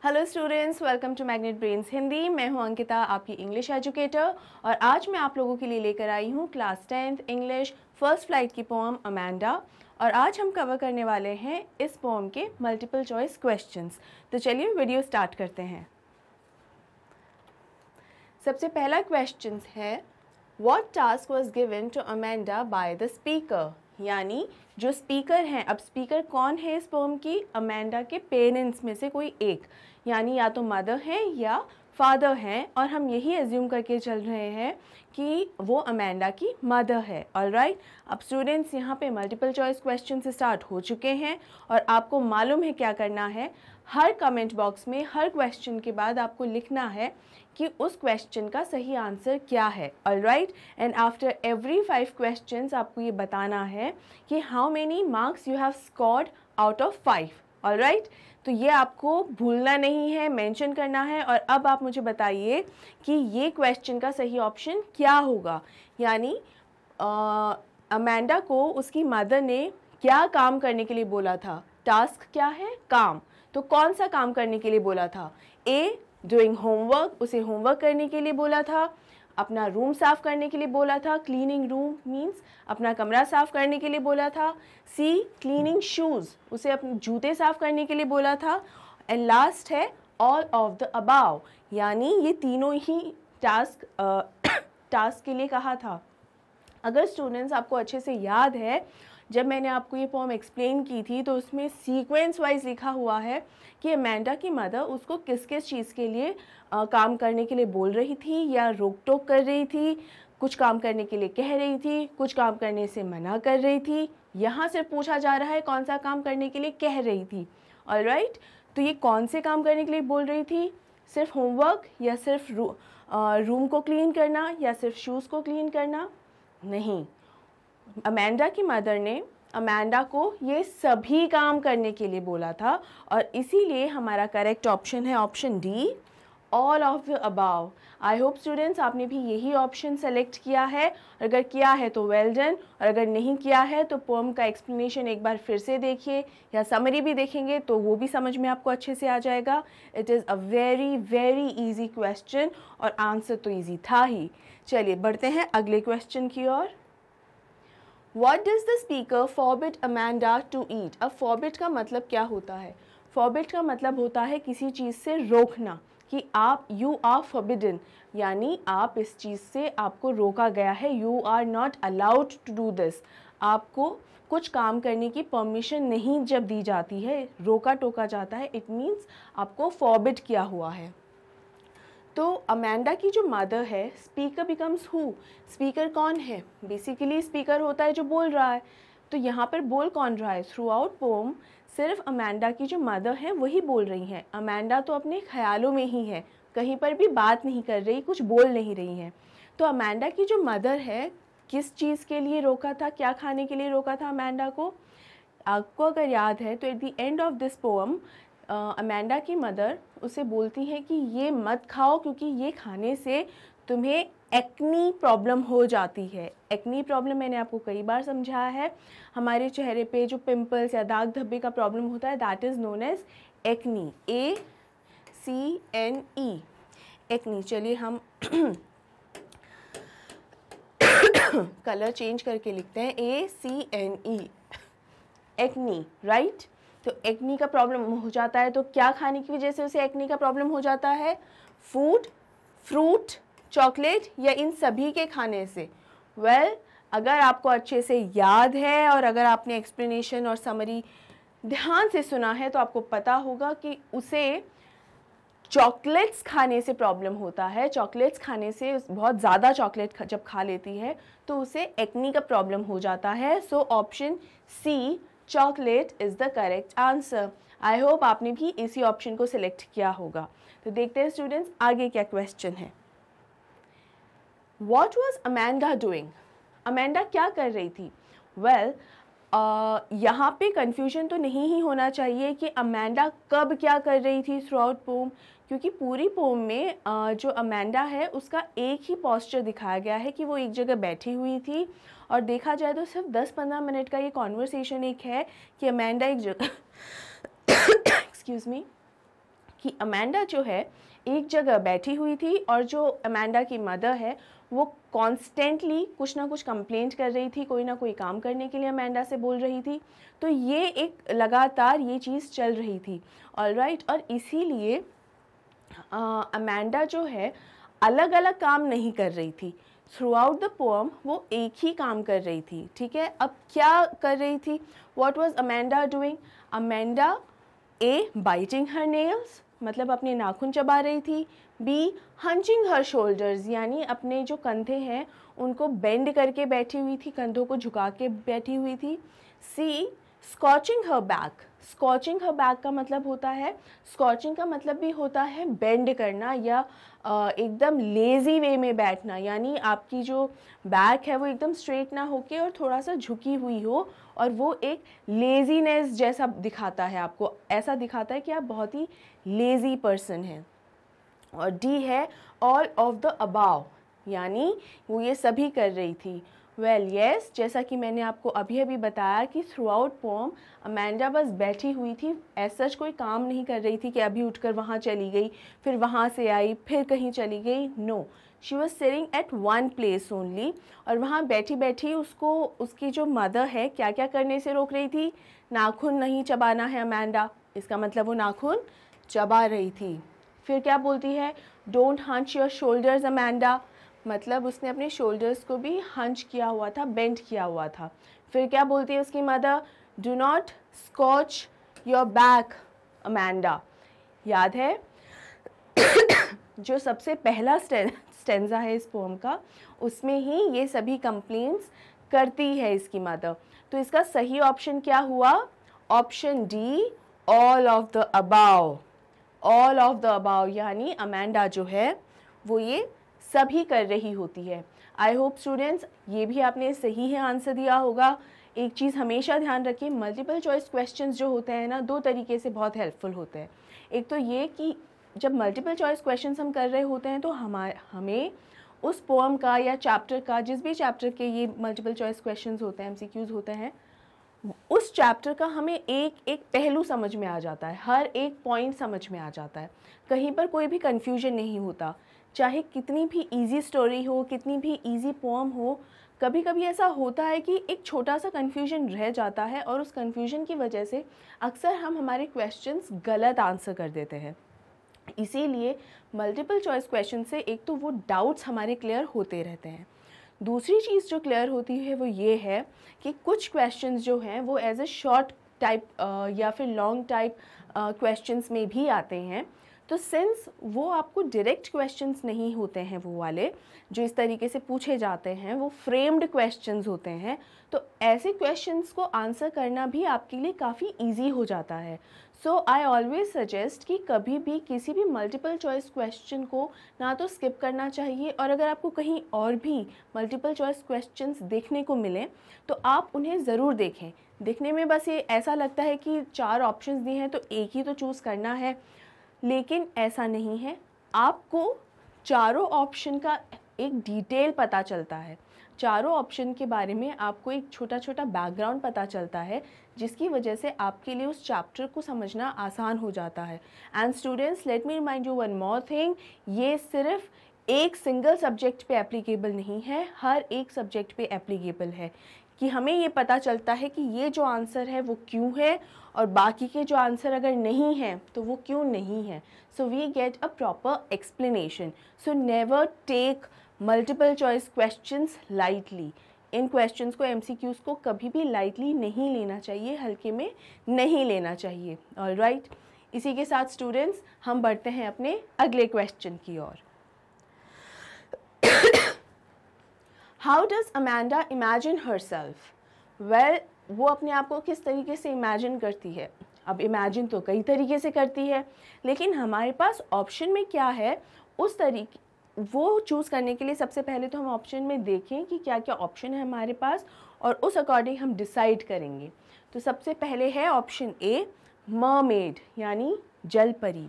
Hello students, welcome to Magnet Brains Hindi. मैं हूं अंकिता, आपकी इंग्लिश एजुकेटर, और आज मैं आप लोगों के लिए लेकर आई हूं class 10th English first flight की पोएम अमेंडा। और आज हम कवर करने वाले हैं इस पोएम के मल्टीपल चॉइस क्वेश्चंस। तो चलिए वीडियो स्टार्ट करते हैं। सबसे पहला क्वेश्चन है, what task was given to Amanda by the speaker. यानी जो स्पीकर हैं, अब स्पीकर कौन है इस पोएम की? अमेंडा के पेरेंट्स में से कोई एक, यानी या तो मदर हैं या फादर हैं, और हम यही एज्यूम करके चल रहे हैं कि वो अमेंडा की मदर है। ऑलराइट, अब स्टूडेंट्स यहाँ पे मल्टीपल चॉइस क्वेश्चन से स्टार्ट हो चुके हैं और आपको मालूम है क्या करना है। हर कमेंट बॉक्स में हर क्वेश्चन के बाद आपको लिखना है कि उस क्वेश्चन का सही आंसर क्या है। Alright, and after every 5 questions आपको ये बताना है कि how many marks you have scored out of 5। Alright, तो ये आपको भूलना नहीं है, मेंशन करना है। और अब आप मुझे बताइए कि ये क्वेश्चन का सही ऑप्शन क्या होगा। यानी अमेंडा को उसकी मदर ने क्या काम करने के लिए बोला था? टास्क क्या है? काम। तो कौन सा काम करने के लिए बोला था? ए, डूइंग होमवर्क, उसे होमवर्क करने के लिए बोला था। अपना रूम साफ़ करने के लिए बोला था, क्लीनिंग रूम मीन्स अपना कमरा साफ़ करने के लिए बोला था। सी, क्लीनिंग शूज़, उसे अपने जूते साफ़ करने के लिए बोला था। एंड लास्ट है ऑल ऑफ द अबाव, यानी ये तीनों ही टास्क के लिए कहा था। अगर स्टूडेंट्स आपको अच्छे से याद है, जब मैंने आपको ये पोएम एक्सप्लेन की थी तो उसमें सीक्वेंस वाइज लिखा हुआ है कि अमेंडा की मदर उसको किस किस चीज़ के लिए काम करने के लिए बोल रही थी या रोक टोक कर रही थी, कुछ काम करने के लिए कह रही थी, कुछ काम करने से मना कर रही थी। यहाँ से पूछा जा रहा है कौन सा काम करने के लिए कह रही थी। ऑलराइट, तो ये कौन से काम करने के लिए बोल रही थी? सिर्फ होमवर्क, या सिर्फ रूम को क्लीन करना, या सिर्फ शूज़ को क्लीन करना? नहीं, अमेंडा की मदर ने अमेंडा को ये सभी काम करने के लिए बोला था, और इसीलिए हमारा करेक्ट ऑप्शन है option D, all of the above. I hope students आपने भी यही ऑप्शन सेलेक्ट किया है। अगर किया है तो वेल डन, और अगर नहीं किया है तो पोएम का एक्सप्लेनेशन एक बार फिर से देखिए, या समरी भी देखेंगे तो वो भी समझ में आपको अच्छे से आ जाएगा। It is a very very easy question, और आंसर तो ईजी था ही। चलिए बढ़ते हैं अगले क्वेश्चन की ओर। What does the speaker forbid Amanda to eat? अब forbid का मतलब क्या होता है? Forbid का मतलब होता है किसी चीज़ से रोकना, कि आप you are forbidden, यानी आप इस चीज़ से आपको रोका गया है। You are not allowed to do this. आपको कुछ काम करने की परमिशन नहीं जब दी जाती है, रोका टोका जाता है, इट मीन्स आपको forbid किया हुआ है। तो अमेंडा की जो मदर है, स्पीकर बिकम्स हु? स्पीकर कौन है? बेसिकली स्पीकर होता है जो बोल रहा है। तो यहाँ पर बोल कौन रहा है? थ्रू आउट पोम सिर्फ अमेंडा की जो मदर है वही बोल रही हैं। अमेंडा तो अपने ख्यालों में ही है, कहीं पर भी बात नहीं कर रही, कुछ बोल नहीं रही हैं। तो अमेंडा की जो मदर है, किस चीज़ के लिए रोका था, क्या खाने के लिए रोका था अमेंडा को? आपको अगर याद है तो at the end of this poem Amanda की मदर उसे बोलती है कि ये मत खाओ, क्योंकि ये खाने से तुम्हें एक्नी प्रॉब्लम हो जाती है। एक्नी प्रॉब्लम मैंने आपको कई बार समझाया है, हमारे चेहरे पे जो पिंपल्स या दाग धब्बे का प्रॉब्लम होता है, that is known as acne, ACNE, acne. चलिए हम कलर चेंज करके लिखते हैं, ACNE, एक्नी। राइट, तो एक्नी का प्रॉब्लम हो जाता है, तो क्या खाने की वजह से उसे एक्नी का प्रॉब्लम हो जाता है? फूड, फ्रूट, चॉकलेट, या इन सभी के खाने से? वेल, अगर आपको अच्छे से याद है और अगर आपने एक्सप्लेनेशन और समरी ध्यान से सुना है तो आपको पता होगा कि उसे चॉकलेट्स खाने से प्रॉब्लम होता है। चॉकलेट्स खाने से, बहुत ज़्यादा चॉकलेट जब खा लेती है तो उसे एक्नी का प्रॉब्लम हो जाता है। So option C, chocolate is the correct answer. I hope आपने भी इसी ऑप्शन को सिलेक्ट किया होगा। तो देखते हैं स्टूडेंट्स आगे क्या क्वेश्चन है। What was Amanda doing? Amanda क्या कर रही थी? वेल, यहाँ पे कन्फ्यूजन तो नहीं ही होना चाहिए कि अमेंडा कब क्या कर रही थी थ्रू आउट पोम, क्योंकि पूरी पोम में जो अमेंडा है उसका एक ही पोस्चर दिखाया गया है कि वो एक जगह बैठी हुई थी। और देखा जाए तो सिर्फ 10-15 मिनट का ये कॉन्वर्सेशन एक है कि अमेंडा एक जगह एक्सक्यूज़ मी, कि अमेंडा जो है एक जगह बैठी हुई थी और जो अमेंडा की मदर है वो कॉन्स्टेंटली कुछ ना कुछ कंप्लेंट कर रही थी, कोई ना कोई काम करने के लिए अमेंडा से बोल रही थी। तो ये एक लगातार ये चीज़ चल रही थी, ऑलराइट। और इसीलिए अमेंडा जो है अलग अलग काम नहीं कर रही थी, थ्रू आउट द पोएम वो एक ही काम कर रही थी, ठीक है। अब क्या कर रही थी, what was Amanda doing? Amanda A biting her nails, मतलब अपने नाखून चबा रही थी। बी हंचिंग हर शोल्डर्स, यानी अपने जो कंधे हैं उनको बेंड करके बैठी हुई थी, कंधों को झुका के बैठी हुई थी। See scorching her back, scorching her back का मतलब होता है, स्कॉचिंग का मतलब भी होता है बेंड करना या एकदम लेज़ी वे में बैठना, यानी आपकी जो बैक है वो एकदम स्ट्रेट ना होके और थोड़ा सा झुकी हुई हो, और वो एक लेज़ीनेस जैसा दिखाता है, आपको ऐसा दिखाता है कि आप बहुत ही लेज़ी पर्सन हैं। और डी है ऑल ऑफ द अबाव, यानी वो ये सभी कर रही थी। वेल येस, जैसा कि मैंने आपको अभी अभी बताया कि थ्रू आउट पोम अमेंडा बस बैठी हुई थी, ऐसा कोई काम नहीं कर रही थी कि अभी उठकर वहाँ चली गई, फिर वहाँ से आई, फिर कहीं चली गई। No, she was sitting at one place only, और वहाँ बैठी बैठी उसको उसकी जो मदर है क्या क्या करने से रोक रही थी? नाखून नहीं चबाना है अमेंडा, इसका मतलब वो नाखून चबा रही थी। फिर क्या बोलती है? Don't hunch your shoulders Amanda, मतलब उसने अपने शोल्डर्स को भी हंच किया हुआ था, बेंड किया हुआ था। फिर क्या बोलती है उसकी mother? Do not scotch your back Amanda. याद है जो सबसे पहला स्टेंजा है इस पोम का, उसमें ही ये सभी कंप्लेंट्स करती है इसकी मदर। तो इसका सही ऑप्शन क्या हुआ? Option D, all of the above. All of the above यानी अमेंडा जो है वो ये सभी कर रही होती है। आई होप स्टूडेंट्स ये भी आपने सही है आंसर दिया होगा। एक चीज़ हमेशा ध्यान रखिए, मल्टीपल चॉइस क्वेश्चंस जो होते हैं ना, दो तरीके से बहुत हेल्पफुल होते हैं। एक तो ये कि जब मल्टीपल चॉइस क्वेश्चंस हम कर रहे होते हैं तो हमें उस पोएम का या चैप्टर का, जिस भी चैप्टर के ये मल्टीपल चॉइस क्वेश्चंस होते हैं, एमसीक्यूज़ होते हैं, उस चैप्टर का हमें एक एक पहलू समझ में आ जाता है, हर एक पॉइंट समझ में आ जाता है, कहीं पर कोई भी कन्फ्यूजन नहीं होता। चाहे कितनी भी इजी स्टोरी हो, कितनी भी इजी पोएम हो, कभी कभी ऐसा होता है कि एक छोटा सा कन्फ्यूजन रह जाता है और उस कन्फ्यूजन की वजह से अक्सर हम हमारे क्वेश्चंस गलत आंसर कर देते हैं। इसीलिए मल्टीपल चॉइस क्वेश्चन से एक तो वो डाउट्स हमारे क्लियर होते रहते हैं। दूसरी चीज़ जो क्लियर होती है वो ये है कि कुछ क्वेश्चंस जो हैं वो एज ए शॉर्ट टाइप या फिर लॉन्ग टाइप क्वेश्चंस में भी आते हैं। तो सिंस वो आपको डायरेक्ट क्वेश्चंस नहीं होते हैं, वो वाले जो इस तरीके से पूछे जाते हैं वो फ्रेम्ड क्वेश्चंस होते हैं, तो ऐसे क्वेश्चंस को आंसर करना भी आपके लिए काफ़ी इजी हो जाता है। सो आई ऑलवेज सजेस्ट कि कभी भी किसी भी मल्टीपल चॉइस क्वेश्चन को ना तो स्किप करना चाहिए, और अगर आपको कहीं और भी मल्टीपल चॉइस क्वेश्चंस देखने को मिलें तो आप उन्हें ज़रूर देखें। देखने में बस ये ऐसा लगता है कि 4 ऑप्शंस दिए हैं तो एक ही तो चूज़ करना है, लेकिन ऐसा नहीं है। आपको चारों ऑप्शन का एक डिटेल पता चलता है, चारों ऑप्शन के बारे में आपको एक छोटा छोटा बैकग्राउंड पता चलता है, जिसकी वजह से आपके लिए उस चैप्टर को समझना आसान हो जाता है। And students, let me remind you one more thing, ये सिर्फ एक सिंगल सब्जेक्ट पे एप्लीकेबल नहीं है, हर एक सब्जेक्ट पे एप्लीकेबल है, कि हमें ये पता चलता है कि ये जो आंसर है वो क्यों है, और बाकी के जो आंसर अगर नहीं हैं तो वो क्यों नहीं है। So we get a proper explanation. So never take multiple choice questions lightly. इन क्वेश्चंस को, एमसीक्यूज़ को कभी भी लाइटली नहीं लेना चाहिए, हल्के में नहीं लेना चाहिए। ऑलराइट, इसी के साथ स्टूडेंट्स हम बढ़ते हैं अपने अगले क्वेश्चन की ओर। How does Amanda imagine herself? Well, वो अपने आप को किस तरीके से इमेजिन करती है? अब इमेजिन तो कई तरीके से करती है, लेकिन हमारे पास ऑप्शन में क्या है उस तरीके वो चूज़ करने के लिए सबसे पहले तो हम ऑप्शन में देखें कि क्या क्या ऑप्शन है हमारे पास, और उस अकॉर्डिंग हम डिसाइड करेंगे। तो सबसे पहले है ऑप्शन ए, मरमेड यानी जलपरी।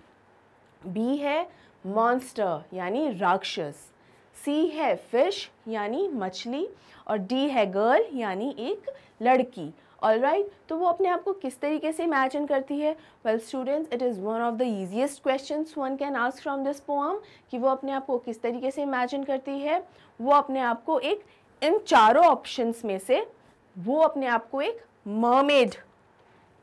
बी है मॉन्स्टर यानी राक्षस। सी है फिश यानी मछली, और डी है गर्ल यानी एक लड़की, ऑलराइट, तो वो अपने आप को किस तरीके से इमेजिन करती है? Well students, it is one of the easiest questions one can ask from this poem कि वो अपने आप को किस तरीके से इमेजिन करती है। वो अपने आप को एक, इन चारों ऑप्शंस में से वो अपने आप को एक मरमेड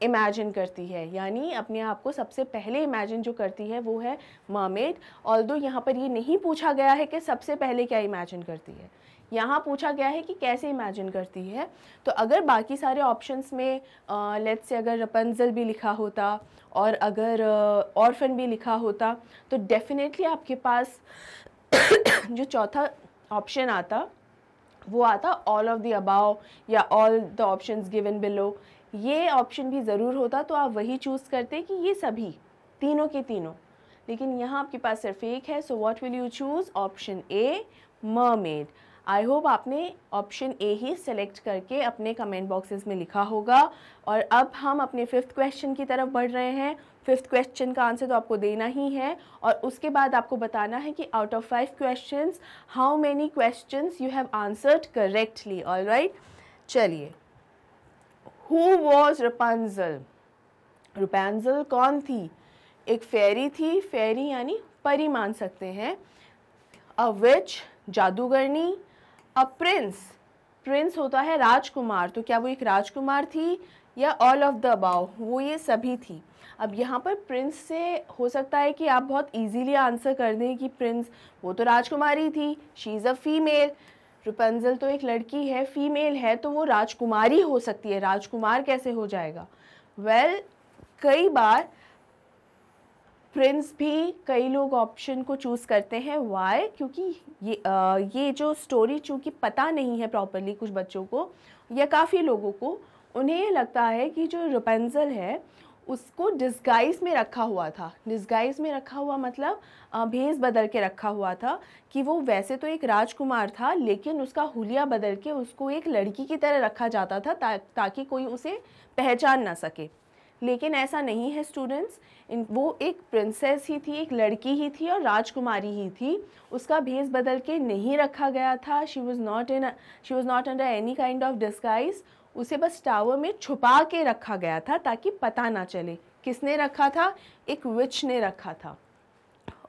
इमेजिन करती है, यानी अपने आप को सबसे पहले इमेजिन जो करती है वो है मरमेड। ऑल्दो यहाँ पर ये नहीं पूछा गया है कि सबसे पहले क्या इमेजिन करती है, यहाँ पूछा गया है कि कैसे इमेजिन करती है। तो अगर बाकी सारे ऑप्शंस में लेट्स से अगर रपंजल भी लिखा होता और अगर ऑर्फन भी लिखा होता तो डेफिनेटली आपके पास जो चौथा ऑप्शन आता वो आता ऑल ऑफ द अबाव या all the options given below, ये ऑप्शन भी ज़रूर होता तो आप वही चूज़ करते कि ये सभी तीनों के तीनों, लेकिन यहाँ आपके पास सिर्फ एक है। So what will you choose? Option A, mermaid. I hope आपने ऑप्शन ए ही सेलेक्ट करके अपने कमेंट बॉक्सेस में लिखा होगा। और अब हम अपने 5th क्वेश्चन की तरफ बढ़ रहे हैं। 5th क्वेश्चन का आंसर तो आपको देना ही है और उसके बाद आपको बताना है कि out of 5 questions how many questions you have answered correctly. Alright, चलिए, हु वॉज रपंजल? रपंजल कौन थी? एक फेरी थी, फेरी यानी परी मान सकते हैं। अ विच, जादूगरनी। अ प्रिंस, प्रिंस होता है राजकुमार, तो क्या वो एक राजकुमार थी या ऑल ऑफ द अबाव, वो ये सभी थी। अब यहाँ पर प्रिंस से हो सकता है कि आप बहुत इजीली आंसर कर दें कि प्रिंस वो तो राजकुमारी थी, शी इज़ अ फीमेल। रपंजल तो एक लड़की है, फीमेल है, तो वो राजकुमारी हो सकती है, राजकुमार कैसे हो जाएगा? वेल, कई बार प्रिंस भी कई लोग ऑप्शन को चूज़ करते हैं। वाई? क्योंकि ये जो स्टोरी चूँकि पता नहीं है प्रॉपरली कुछ बच्चों को या काफ़ी लोगों को, उन्हें ये लगता है कि जो रपंजल है उसको डिस्गाइज में रखा हुआ था। डिस्गाइज में रखा हुआ मतलब भेस बदल के रखा हुआ था कि वो वैसे तो एक राजकुमार था लेकिन उसका हुलिया बदल के उसको एक लड़की की तरह रखा जाता था ताकि कोई उसे पहचान ना सके। लेकिन ऐसा नहीं है स्टूडेंट्स, वो एक प्रिंसेस ही थी, एक लड़की ही थी और राजकुमारी ही थी। उसका भेस बदल के नहीं रखा गया था। She was not under any kind of disguise. उसे बस टावर में छुपा के रखा गया था ताकि पता ना चले। किसने रखा था? एक विच ने रखा था।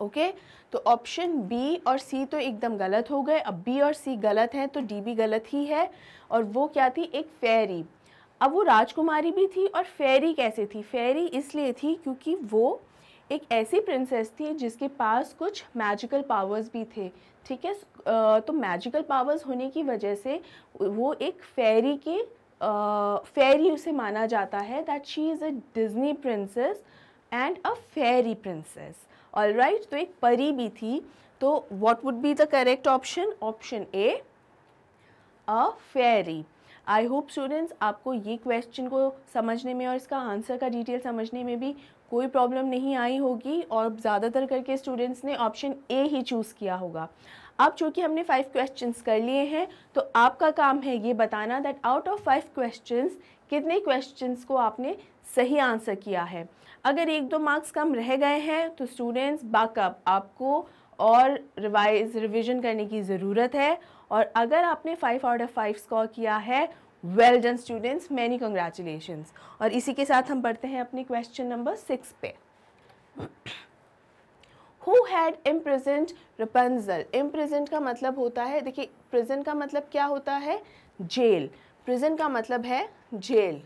ओके, तो ऑप्शन बी और सी तो एकदम गलत हो गए। अब बी और सी गलत हैं तो डी भी गलत ही है। और वो क्या थी? एक फेरी। अब वो राजकुमारी भी थी और फेरी कैसे थी? फेरी इसलिए थी क्योंकि वो एक ऐसी प्रिंसेस थी जिसके पास कुछ मैजिकल पावर्स भी थे। ठीक है, तो मैजिकल पावर्स होने की वजह से वो एक फेरी के फेरी उसे माना जाता है। That she is a Disney princess and a fairy princess. Alright, तो एक परी भी थी। तो what would be the correct option? Option A, a fairy. I hope students आपको ये क्वेश्चन को समझने में और इसका आंसर का डिटेल समझने में भी कोई प्रॉब्लम नहीं आई होगी और ज़्यादातर करके स्टूडेंट्स ने ऑप्शन ए ही चूज़ किया होगा। अब चूँकि हमने 5 क्वेश्चंस कर लिए हैं तो आपका काम है ये बताना दैट आउट ऑफ 5 क्वेश्चंस कितने क्वेश्चंस को आपने सही आंसर किया है। अगर 1-2 मार्क्स कम रह गए हैं तो स्टूडेंट्स बैकअप आपको और रिविज़न करने की ज़रूरत है। और अगर आपने 5 आउट ऑफ 5 स्कोर किया है, well done students, many congratulations. और इसी के साथ हम बढ़ते हैं अपने क्वेश्चन नंबर 6 पे। Who had imprisoned Rapunzel? Imprisoned का मतलब होता है, देखिए prison का मतलब क्या होता है? जेल। prison का मतलब है जेल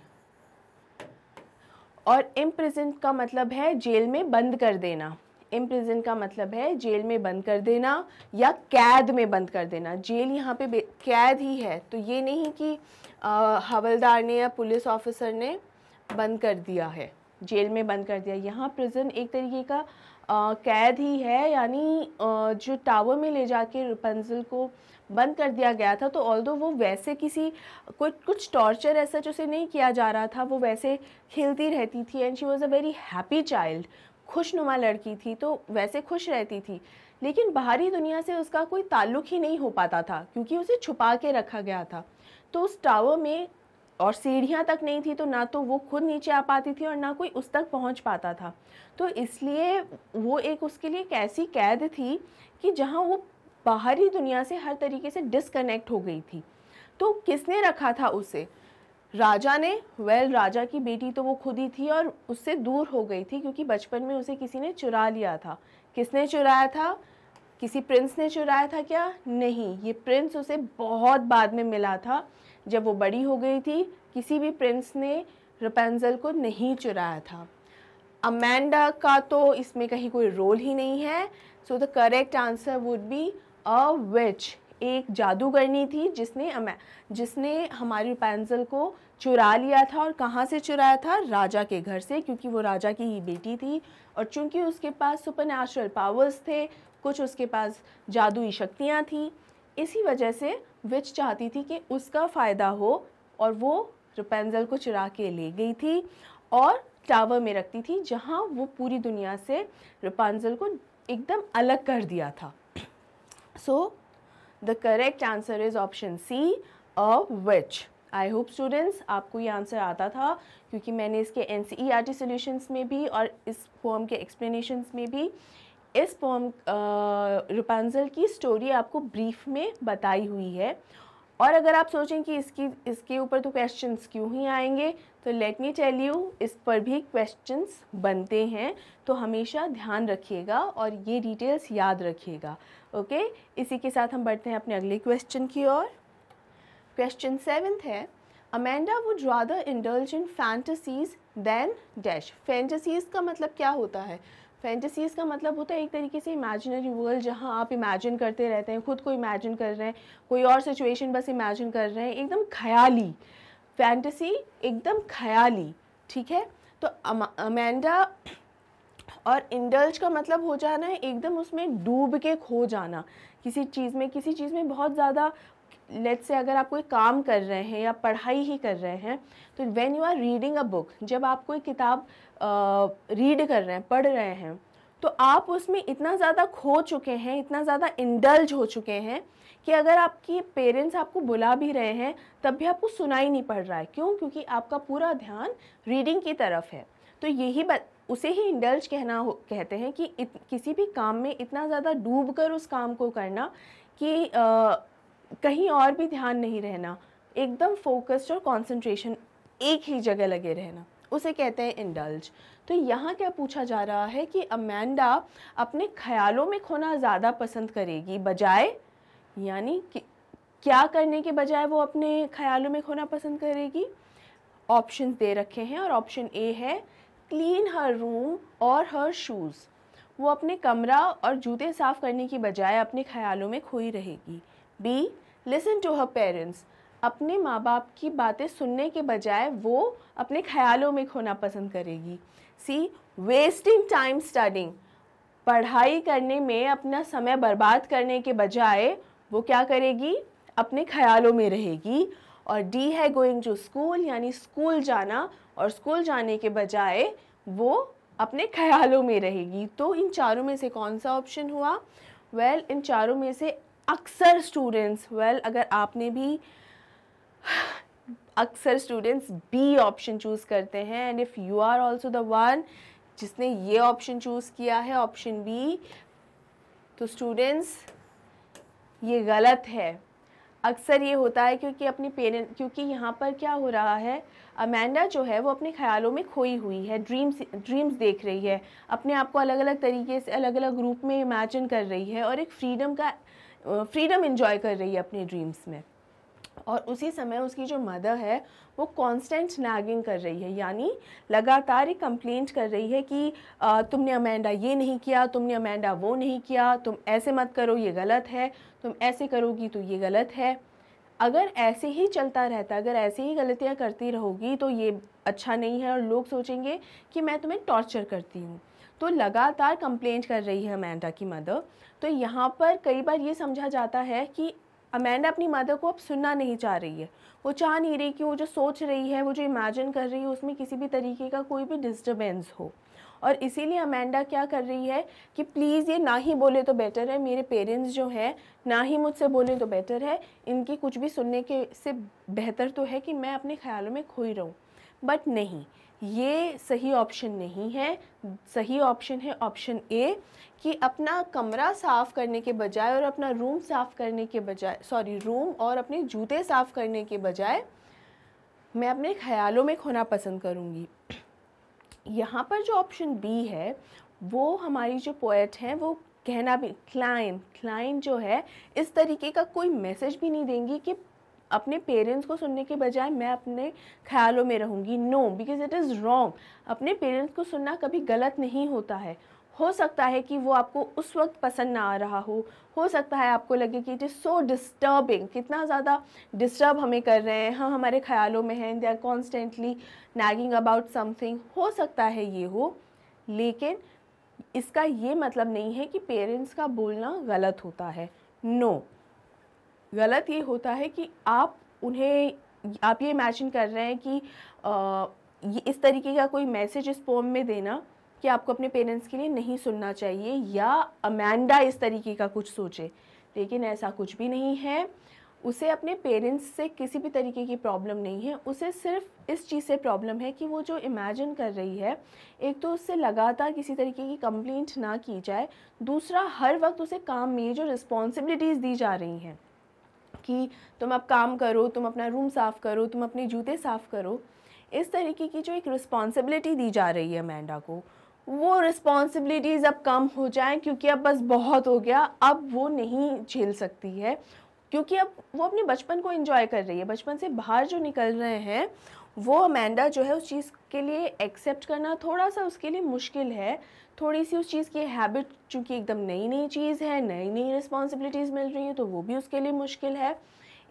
और imprisoned का मतलब है जेल में बंद कर देना। imprisoned का मतलब है जेल में बंद कर देना या कैद में बंद कर देना। जेल यहाँ पे कैद ही है, तो ये नहीं कि हवलदार ने या पुलिस ऑफिसर ने बंद कर दिया है, जेल में बंद कर दिया। यहाँ प्रिजन एक तरीके का कैद ही है, यानी जो टावर में ले जाके रपंजल को बंद कर दिया गया था। तो ऑल्दो वो वैसे कुछ टॉर्चर ऐसा जो उसे नहीं किया जा रहा था, वो वैसे खेलती रहती थी and she was a very happy child. खुशनुमा लड़की थी, तो वैसे खुश रहती थी, लेकिन बाहरी दुनिया से उसका कोई ताल्लुक़ ही नहीं हो पाता था क्योंकि उसे छुपा के रखा गया था। तो उस टावर में और सीढ़ियाँ तक नहीं थी, तो ना तो वो खुद नीचे आ पाती थी और ना कोई उस तक पहुँच पाता था। तो इसलिए वो एक उसके लिए एक ऐसी कैद थी कि जहाँ वो बाहरी दुनिया से हर तरीके से डिस्कनेक्ट हो गई थी। तो किसने रखा था उसे? राजा ने, राजा की बेटी तो वो खुद ही थी और उससे दूर हो गई थी क्योंकि बचपन में उसे किसी ने चुरा लिया था। किसने चुराया था? किसी प्रिंस ने चुराया था क्या? नहीं, ये प्रिंस उसे बहुत बाद में मिला था, जब वो बड़ी हो गई थी। किसी भी प्रिंस ने रपुंज़ल को नहीं चुराया था। अमेंडा का तो इसमें कहीं कोई रोल ही नहीं है। So the correct answer would be a witch. एक जादूगरनी थी जिसने हमारी रपुंज़ल को चुरा लिया था। और कहाँ से चुराया था? राजा के घर से, क्योंकि वो राजा की ही बेटी थी और चूंकि उसके पास सुपरनैचुरल पावर्स थे, कुछ उसके पास जादुई शक्तियाँ थी, इसी वजह से विच चाहती थी कि उसका फ़ायदा हो और वो रपुंज़ल को चुरा के ले गई थी और टावर में रखती थी, जहाँ वो पूरी दुनिया से रपुंज़ल को एकदम अलग कर दिया था। So the correct answer is option C, a witch. I hope students आपको ये आंसर आता था, क्योंकि मैंने इसके NCERT सॉल्यूशंस में भी और इस पोएम के एक्सप्लेनेशंस में भी इस पोएम रपुंज़ल की स्टोरी आपको ब्रीफ में बताई हुई है। और अगर आप सोचें कि इसके ऊपर तो क्वेश्चंस क्यों ही आएंगे, तो लेट मी टेल यू, इस पर भी क्वेश्चंस बनते हैं, तो हमेशा ध्यान रखिएगा और ये डिटेल्स याद रखिएगा। ओके, इसी के साथ हम बढ़ते हैं अपने अगले क्वेश्चन की ओर। क्वेश्चन 7 है, Amanda would rather indulge in fantasies than dash. Fantasies का मतलब क्या होता है? फैंटेसीज का मतलब होता है एक तरीके से इमेजिनरी वर्ल्ड, जहाँ आप इमेजिन करते रहते हैं, खुद को इमेजिन कर रहे हैं, कोई और सिचुएशन बस इमेजिन कर रहे हैं, एकदम ख्याली। फैंटेसी एकदम ख्याली, ठीक है। तो अमेंडा और इंडल्ज का मतलब हो जाना है एकदम उसमें डूब के खो जाना, किसी चीज़ में बहुत ज़्यादा। लेट्स से अगर आप कोई काम कर रहे हैं या पढ़ाई ही कर रहे हैं, तो when you are reading a book, जब आप कोई किताब रीड कर रहे हैं, पढ़ रहे हैं, तो आप उसमें इतना ज़्यादा खो चुके हैं, इतना ज़्यादा इंडल्ज हो चुके हैं कि अगर आपकी पेरेंट्स आपको बुला भी रहे हैं तब भी आपको सुनाई नहीं पड़ रहा है। क्यों? क्योंकि आपका पूरा ध्यान रीडिंग की तरफ है। तो यही उसे ही इंडल्ज कहते हैं कि किसी भी काम में इतना ज़्यादा डूब कर उस काम को करना कि कहीं और भी ध्यान नहीं रहना, एकदम फोकस्ड और कंसंट्रेशन एक ही जगह लगे रहना, उसे कहते हैं इंडल्ज। तो यहाँ क्या पूछा जा रहा है कि अमेंडा अपने ख्यालों में खोना ज़्यादा पसंद करेगी बजाय, यानी कि क्या करने के बजाय वो अपने ख्यालों में खोना पसंद करेगी? ऑप्शंस दे रखे हैं और ऑप्शन ए है क्लीन हर रूम और हर शूज़। वो अपने कमरा और जूते साफ करने की बजाय अपने ख्यालों में खोई रहेगी। Be listen to her parents. अपने माँ बाप की बातें सुनने के बजाय वो अपने ख्यालों में खोना पसंद करेगी। सी वेस्टिंग टाइम स्टडिंग। पढ़ाई करने में अपना समय बर्बाद करने के बजाय वो क्या करेगी? अपने ख्यालों में रहेगी। और डी है गोइंग टू स्कूल, यानी स्कूल जाना, और स्कूल जाने के बजाय वो अपने ख्यालों में रहेगी। तो इन चारों में से कौन सा ऑप्शन हुआ? वेल, इन चारों में से अक्सर स्टूडेंट्स, अगर आपने भी, अक्सर स्टूडेंट्स बी ऑप्शन चूज़ करते हैं। And if you are also the one जिसने ये ऑप्शन चूज़ किया है, ऑप्शन बी, तो स्टूडेंट्स ये गलत है। अक्सर ये होता है क्योंकि यहाँ पर क्या हो रहा है, अमेंडा जो है वो अपने ख्यालों में खोई हुई है, ड्रीम्स देख रही है, अपने आप को अलग अलग तरीके से अलग अलग रूप में इमेजिन कर रही है और एक फ्रीडम एंजॉय कर रही है अपने ड्रीम्स में। और उसी समय उसकी जो मदर है वो कांस्टेंट नैगिंग कर रही है, यानी लगातार एक कंप्लेंट कर रही है कि तुमने अमेंडा ये नहीं किया, तुमने अमेंडा वो नहीं किया, तुम ऐसे मत करो, ये गलत है, तुम ऐसे करोगी तो ये गलत है। अगर ऐसे ही चलता रहता, अगर ऐसे ही गलतियाँ करती रहोगी तो ये अच्छा नहीं है और लोग सोचेंगे कि मैं तुम्हें टॉर्चर करती हूँ। तो लगातार कंप्लेंट कर रही है अमेंडा की मदर। तो यहाँ पर कई बार ये समझा जाता है कि अमेंडा अपनी मदर को अब सुनना नहीं चाह रही है, वो चाह नहीं रही कि वो जो सोच रही है, वो जो इमेजिन कर रही है, उसमें किसी भी तरीके का कोई भी डिस्टर्बेंस हो। और इसीलिए अमेंडा क्या कर रही है कि प्लीज़ ये ना ही बोले तो बेटर है, मेरे पेरेंट्स जो हैं ना ही मुझसे बोले तो बेटर है, इनकी कुछ भी सुनने के से बेहतर तो है कि मैं अपने ख्यालों में खोई रहूँ। बट नहीं, ये सही ऑप्शन नहीं है। सही ऑप्शन है ऑप्शन ए, कि अपना कमरा साफ़ करने के बजाय और अपना रूम और अपने जूते साफ़ करने के बजाय मैं अपने ख्यालों में खोना पसंद करूँगी। यहाँ पर जो ऑप्शन बी है वो हमारी जो पोएट हैं वो कहना भी क्लाइन जो है इस तरीके का कोई मैसेज भी नहीं देंगी कि अपने पेरेंट्स को सुनने के बजाय मैं अपने ख्यालों में रहूँगी। No, because it is wrong. अपने पेरेंट्स को सुनना कभी गलत नहीं होता है। हो सकता है कि वो आपको उस वक्त पसंद ना आ रहा हो सकता है आपको लगे कि इट इज़ सो डिस्टर्बिंग, कितना ज़्यादा डिस्टर्ब हमें कर रहे हैं, हम हमारे ख्यालों में हैं, they are constantly nagging about something. हो सकता है ये हो, लेकिन इसका ये मतलब नहीं है कि पेरेंट्स का बोलना गलत होता है। नो, गलत ये होता है कि आप ये इमेजिन कर रहे हैं कि ये इस तरीके का कोई मैसेज इस पोम में देना कि आपको अपने पेरेंट्स के लिए नहीं सुनना चाहिए, या अमेंडा इस तरीके का कुछ सोचे, लेकिन ऐसा कुछ भी नहीं है। उसे अपने पेरेंट्स से किसी भी तरीके की प्रॉब्लम नहीं है, उसे सिर्फ इस चीज़ से प्रॉब्लम है कि वो जो इमेजिन कर रही है, एक तो उससे लगातार किसी तरीके की कंप्लेंट ना की जाए, दूसरा हर वक्त उसे काम में जो रिस्पॉन्सिबिलिटीज़ दी जा रही हैं कि तुम अब काम करो, तुम अपना रूम साफ़ करो, तुम अपने जूते साफ़ करो, इस तरीके की जो एक रिस्पॉन्सिबिलिटी दी जा रही है अमेंडा को, वो रिस्पॉन्सिबिलिटीज़ अब कम हो जाएं क्योंकि अब बस बहुत हो गया, अब वो नहीं झेल सकती है, क्योंकि अब वो अपने बचपन को एंजॉय कर रही है। बचपन से बाहर जो निकल रहे हैं वो अमेंडा जो है उस चीज़ के लिए एक्सेप्ट करना थोड़ा सा उसके लिए मुश्किल है। थोड़ी सी उस चीज़ की हैबिट, चूँकि एकदम नई चीज़ है, नई रिस्पॉन्सिबिलिटीज़ मिल रही हैं, तो वो भी उसके लिए मुश्किल है।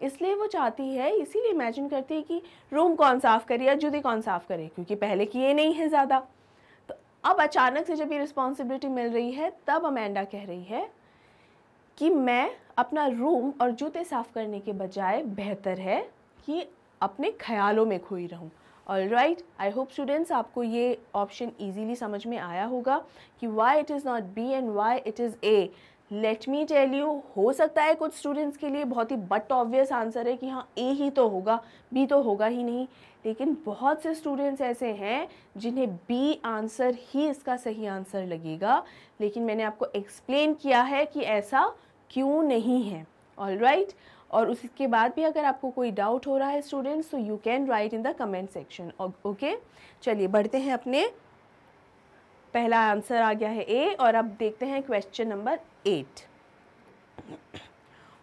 इसलिए वो चाहती है, इसीलिए इमेजिन करती है कि रूम कौन साफ़ करे या जूते कौन साफ़ करे, क्योंकि पहले किए नहीं है ज़्यादा। तो अब अचानक से जब ये रिस्पॉन्सिबिलिटी मिल रही है, तब अमेंडा कह रही है कि मैं अपना रूम और जूते साफ़ करने के बजाय बेहतर है कि अपने ख्यालों में खोई रहूं। ऑलराइट, आई होप स्टूडेंट्स आपको ये ऑप्शन इजीली समझ में आया होगा कि why it is not B and why it is A. Let me tell you, हो सकता है कुछ स्टूडेंट्स के लिए बहुत ही बट ऑब्वियस आंसर है कि हाँ ए ही तो होगा, बी तो होगा ही नहीं, लेकिन बहुत से स्टूडेंट्स ऐसे हैं जिन्हें बी आंसर ही इसका सही आंसर लगेगा, लेकिन मैंने आपको एक्सप्लेन किया है कि ऐसा क्यों नहीं है। ऑलराइट, और उसके बाद भी अगर आपको कोई डाउट हो रहा है स्टूडेंट्स, तो you can write in the comment section. Okay, चलिए बढ़ते हैं अपने, पहला आंसर आ गया है ए, और अब देखते हैं question number 8।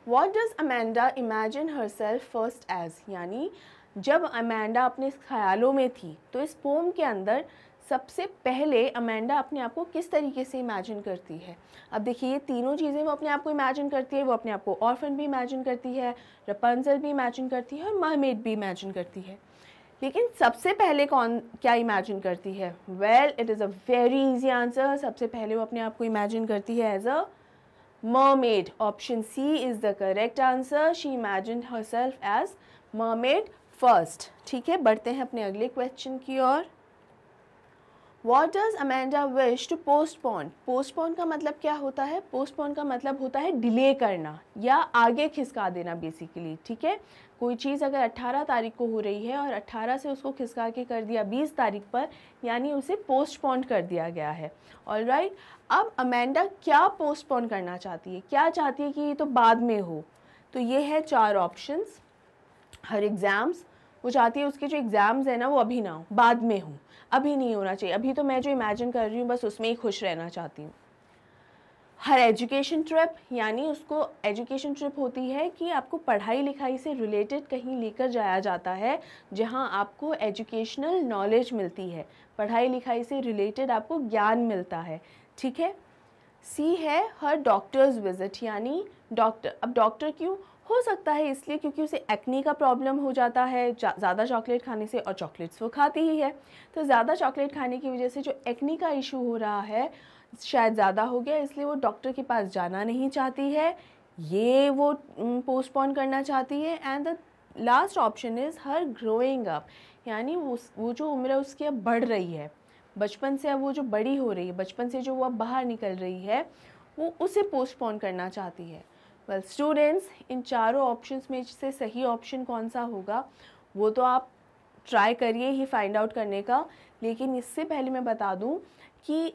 What does Amanda imagine herself first as? यानी जब अमेंडा अपने ख्यालों में थी, तो इस पोम के अंदर सबसे पहले अमेंडा अपने आप को किस तरीके से इमेजिन करती है। अब देखिए, ये तीनों चीज़ें वो अपने आप को इमेजिन करती है। वो अपने आप को ऑर्फन भी इमेजिन करती है, रपंजल भी इमेजिन करती है, और मरमेड भी इमेजिन करती है। लेकिन सबसे पहले क्या इमेजिन करती है? Well, it is a very easy answer. सबसे पहले वो अपने आप को इमेजिन करती है as a mermaid. Option C is the correct answer. She imagined herself as mermaid first. ठीक है, बढ़ते हैं अपने अगले क्वेश्चन की ओर। What does Amanda wish to postpone? Postpone का मतलब क्या होता है? Postpone का मतलब होता है डिले करना या आगे खिसका देना बेसिकली। ठीक है, कोई चीज़ अगर 18 तारीख को हो रही है और 18 से उसको खिसका के कर दिया 20 तारीख पर, यानी उसे पोस्टपोन कर दिया गया है। ऑलराइट, अब अमेंडा क्या पोस्टपोन करना चाहती है? क्या चाहती है कि ये तो बाद में हो? तो ये है 4 ऑप्शंस। हर एग्ज़ाम्स, वो चाहती है उसके जो एग्ज़ाम्स है ना वो अभी ना हो, बाद में हो, अभी नहीं होना चाहिए, अभी तो मैं जो इमेजिन कर रही हूँ बस उसमें ही खुश रहना चाहती हूँ। हर एजुकेशन ट्रिप, यानी उसको एजुकेशन ट्रिप होती है कि आपको पढ़ाई लिखाई से रिलेटेड कहीं लेकर जाया जाता है जहाँ आपको एजुकेशनल नॉलेज मिलती है, पढ़ाई लिखाई से रिलेटेड आपको ज्ञान मिलता है। ठीक है। सी है हर डॉक्टर्स विजिट, यानी डॉक्टर। अब डॉक्टर क्यों? हो सकता है इसलिए क्योंकि उसे एक्ने का प्रॉब्लम हो जाता है ज़्यादा चॉकलेट खाने से, और चॉकलेट्स वो खाती ही है, तो ज़्यादा चॉकलेट खाने की वजह से जो एक्ने का इशू हो रहा है शायद ज़्यादा हो गया, इसलिए वो डॉक्टर के पास जाना नहीं चाहती है, ये वो पोस्टपोन करना चाहती है। And the last option is her growing up, यानी वो जो उम्र है उसकी अब बढ़ रही है, बचपन से अब वो जो बड़ी हो रही है, बचपन से जो वो अब बाहर निकल रही है, वो उसे पोस्टपोन करना चाहती है। वेल स्टूडेंट्स, इन चारों ऑप्शंस में से सही ऑप्शन कौन सा होगा वो तो आप ट्राई करिए ही फाइंड आउट करने का, लेकिन इससे पहले मैं बता दूं कि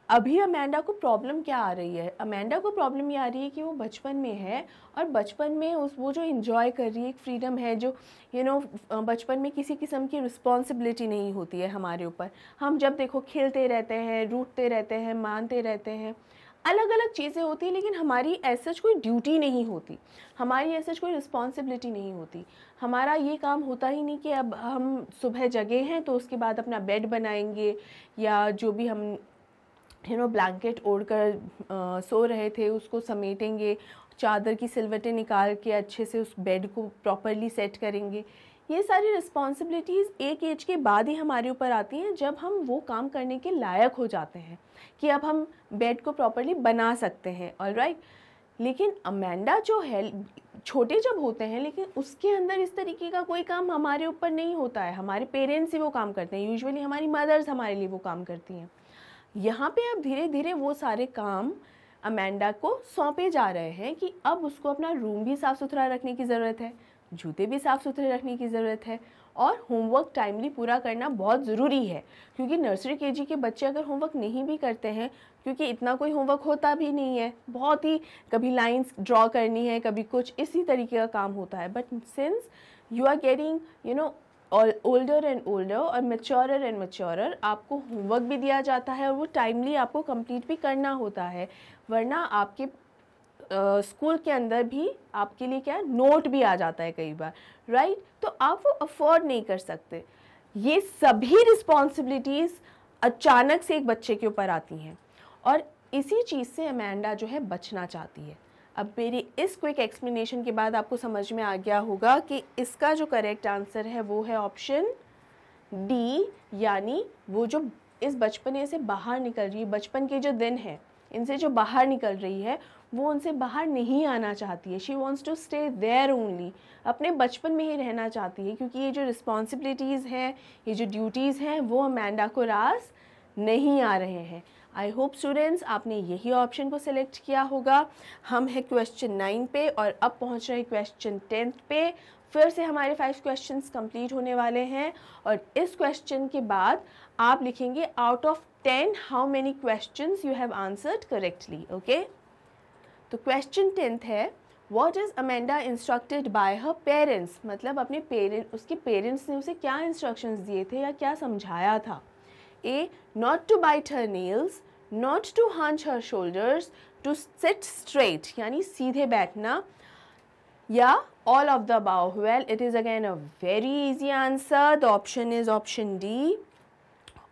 अभी अमेंडा को प्रॉब्लम क्या आ रही है? अमेंडा को प्रॉब्लम ये आ रही है कि वो बचपन में है और बचपन में वो जो एंजॉय कर रही है, एक फ्रीडम है जो बचपन में किसी किस्म की रिस्पॉन्सिबिलिटी नहीं होती है हमारे ऊपर। हम जब देखो खेलते रहते हैं, रूठते रहते हैं, मानते रहते हैं, अलग अलग चीज़ें होती हैं, लेकिन हमारी ऐसा कोई ड्यूटी नहीं होती, हमारी ऐसा कोई रिस्पॉन्सिबिलिटी नहीं होती। हमारा ये काम होता ही नहीं कि अब हम सुबह जगे हैं तो उसके बाद अपना बेड बनाएंगे, या जो भी हम ब्लैंकेट ओढ़ कर सो रहे थे उसको समेटेंगे, चादर की सिलवटें निकाल के अच्छे से उस बेड को प्रॉपरली सेट करेंगे। ये सारी रिस्पॉन्सिबिलिटीज़ एक एज के बाद ही हमारे ऊपर आती हैं, जब हम वो काम करने के लायक हो जाते हैं कि अब हम बेड को प्रॉपरली बना सकते हैं। ऑलराइट, लेकिन अमेंडा जो है छोटे जब होते हैं, लेकिन उसके अंदर इस तरीके का कोई काम हमारे ऊपर नहीं होता है, हमारे पेरेंट्स ही वो काम करते हैं, यूजुअली हमारी मदर्स हमारे लिए वो काम करती हैं। यहाँ पे अब धीरे धीरे वो सारे काम अमेंडा को सौंपे जा रहे हैं कि अब उसको अपना रूम भी साफ़ सुथरा रखने की ज़रूरत है, जूते भी साफ़ सुथरे रखने की ज़रूरत है, और होमवर्क टाइमली पूरा करना बहुत ज़रूरी है। क्योंकि नर्सरी केजी के बच्चे अगर होमवर्क नहीं भी करते हैं, क्योंकि इतना कोई होमवर्क होता भी नहीं है, बहुत ही कभी लाइंस ड्रॉ करनी है, कभी कुछ इसी तरीके का काम होता है, but since you are getting older and older और मेच्योरर एंड मेच्योरर, आपको होमवर्क भी दिया जाता है और वो टाइमली आपको कंप्लीट भी करना होता है, वरना आपके स्कूल के अंदर भी आपके लिए क्या नोट भी आ जाता है कई बार, राइट? तो आप वो अफोर्ड नहीं कर सकते। ये सभी रिस्पॉन्सिबिलिटीज़ अचानक से एक बच्चे के ऊपर आती हैं और इसी चीज़ से अमेंडा जो है बचना चाहती है। अब मेरी इस क्विक एक्सप्लेनेशन के बाद आपको समझ में आ गया होगा कि इसका जो करेक्ट आंसर है वो है ऑप्शन डी, यानी वो जो इस बचपने से बाहर निकल रही है, बचपन के जो दिन हैं इनसे जो बाहर निकल रही है, वो उनसे बाहर नहीं आना चाहती है। She wants to stay there only, अपने बचपन में ही रहना चाहती है, क्योंकि ये जो रिस्पॉन्सिबिलिटीज़ हैं, ये जो ड्यूटीज़ हैं, वो अमेंडा को रास नहीं आ रहे हैं। आई होप स्टूडेंट्स आपने यही ऑप्शन को सिलेक्ट किया होगा। हम है क्वेश्चन 9 पे और अब पहुंच रहे क्वेश्चन 10 पे। फिर से हमारे 5 क्वेश्चंस कंप्लीट होने वाले हैं और इस क्वेश्चन के बाद आप लिखेंगे out of 10 how many questions you have answered correctly. Okay, तो क्वेश्चन 10 है what is Amanda instructed bye her parents, मतलब अपने उसके पेरेंट्स ने उसे क्या इंस्ट्रक्शंस दिए थे या क्या समझाया था। A. Not to bite her nails, not to hunch her shoulders, to sit straight यानी सीधे बैठना, या all of the above. Well, it is again a very easy answer. The option is option D.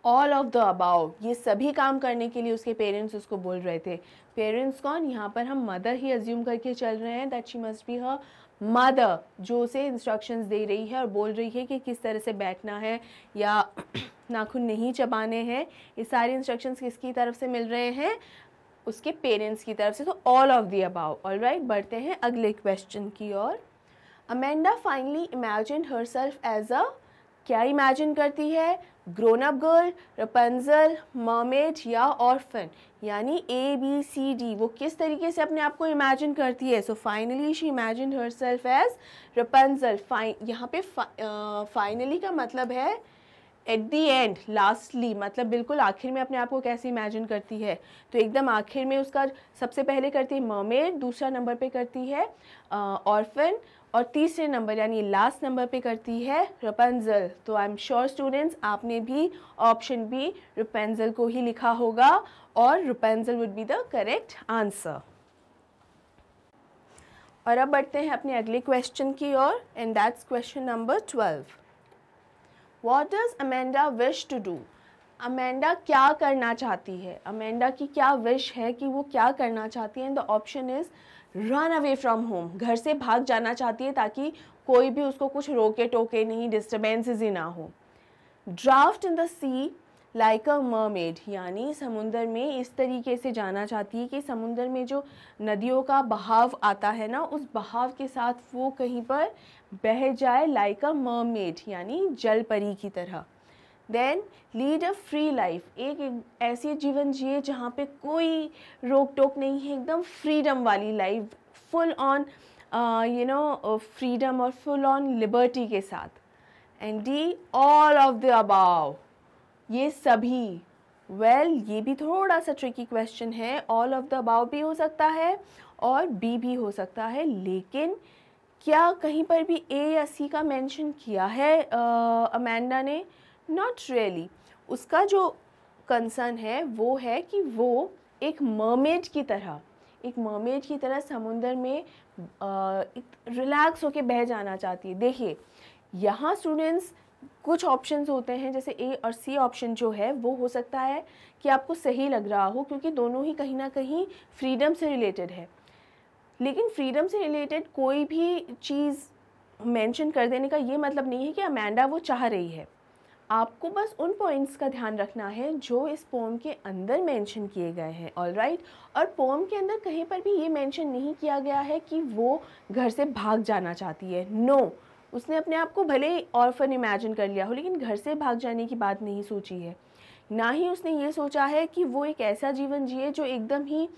All of the above. ये सभी काम करने के लिए उसके पेरेंट्स उसको बोल रहे थे। पेरेंट्स कौन? यहाँ पर हम मदर ही अज्यूम करके चल रहे हैं, that she must be her mother, जो उसे इंस्ट्रक्शंस दे रही है और बोल रही है कि किस तरह से बैठना है या नाखून नहीं चबाने हैं। ये सारे इंस्ट्रक्शंस किसकी तरफ से मिल रहे हैं? उसके पेरेंट्स की तरफ से। तो all of the above. Alright, बढ़ते हैं अगले क्वेश्चन की ओर। Amanda finally imagine herself as a, क्या इमेजिन करती है? Grown up girl, Rapunzel, mermaid या ऑर्फन, यानी ABCD। वो किस तरीके से अपने आप को इमेजिन करती है? So finally she imagine herself as Rapunzel. यहाँ पे फाइनली का मतलब है एट दी एंड, लास्टली, मतलब बिल्कुल आखिर में अपने आप को कैसे इमेजिन करती है। तो एकदम आखिर में उसका सबसे पहले करती है मरमेड, दूसरा नंबर पे करती है ऑर्फन, और तीसरे नंबर यानी लास्ट नंबर पे करती है रपेंजल। तो आई एम श्योर स्टूडेंट्स आपने भी ऑप्शन बी रपेंजल को ही लिखा होगा और Rapunzel would be the correct answer. और अब बढ़ते हैं अपने अगले क्वेश्चन की ओर, and that's question number 12। What does Amanda wish to do? Amanda क्या करना चाहती है? अमेंडा की क्या विश है कि वो क्या करना चाहती है? And the option is run away from home, घर से भाग जाना चाहती है ताकि कोई भी उसको कुछ रोके टोके नहीं, डिस्टर्बेंसेस ही ना हो। Drift in the sea like a mermaid, यानी समुंदर में इस तरीके से जाना चाहती है कि समुंदर में जो नदियों का बहाव आता है ना, उस बहाव के साथ वो कहीं पर बह जाए, लाइक अ मरमेड यानी जल परी की तरह। Then lead a free life, एक ऐसी जीवन जिए जहाँ पे कोई रोक टोक नहीं है, एकदम फ्रीडम वाली लाइफ, फुल ऑन फ्रीडम और फुल ऑन लिबर्टी के साथ। And D all of the above, ये सभी वेल ये भी थोड़ा सा ट्रिकी क्वेश्चन है, ऑल ऑफ द अबाव भी हो सकता है और बी भी हो सकता है, लेकिन क्या कहीं पर भी ए या सी का मेंशन किया है अमेंडा ने? Not really. उसका जो कंसर्न है वो है कि वो एक मरमेड की तरह समुंदर में रिलैक्स होके बह जाना चाहती है। देखिए यहाँ स्टूडेंट्स कुछ ऑप्शंस होते हैं, जैसे ए और सी ऑप्शन जो है वो हो सकता है कि आपको सही लग रहा हो, क्योंकि दोनों ही कहीं ना कहीं फ्रीडम से रिलेटेड है। लेकिन फ्रीडम से रिलेटेड कोई भी चीज़ मेंशन कर देने का ये मतलब नहीं है कि अमेंडा वो चाह रही है। आपको बस उन पॉइंट्स का ध्यान रखना है जो इस पोम के अंदर मेंशन किए गए हैं, ऑलराइट। और पोम के अंदर कहीं पर भी ये मेंशन नहीं किया गया है कि वो घर से भाग जाना चाहती है। नो, उसने अपने आप को भले ही ऑर्फन इमेजिन कर लिया हो, लेकिन घर से भाग जाने की बात नहीं सोची है। ना ही उसने ये सोचा है कि वो एक ऐसा जीवन जिए जो एकदम ही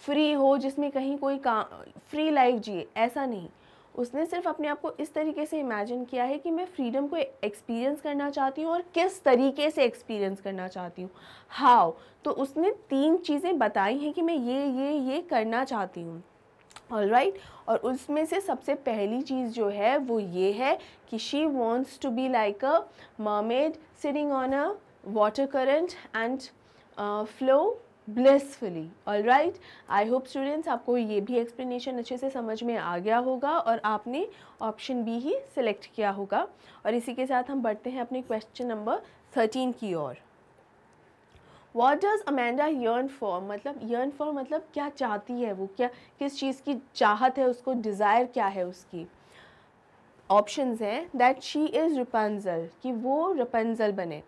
फ्री हो, जिसमें कहीं कोई फ्री लाइफ जिए, ऐसा नहीं। उसने सिर्फ अपने आप को इस तरीके से इमेजिन किया है कि मैं फ्रीडम को एक्सपीरियंस करना चाहती हूँ, और किस तरीके से एक्सपीरियंस करना चाहती हूँ, हाउ। तो उसने 3 चीज़ें बताई हैं कि मैं ये करना चाहती हूँ, ऑलराइट। और उसमें से सबसे पहली चीज़ जो है वो ये है कि she wants to be like a mermaid sitting on a water current and flow blissfully, alright. I hope students आपको ये भी एक्सप्लेनेशन अच्छे से समझ में आ गया होगा और आपने ऑप्शन बी ही सिलेक्ट किया होगा। और इसी के साथ हम बढ़ते हैं अपने क्वेश्चन नंबर 13 की ओर। What does Amanda yearn for? मतलब क्या चाहती है वो, क्या किस चीज़ की चाहत है उसको, डिज़ायर क्या है उसकी। ऑप्शंस हैं दैट शी इज़ रपेंजल, कि वो रपेंजल बने।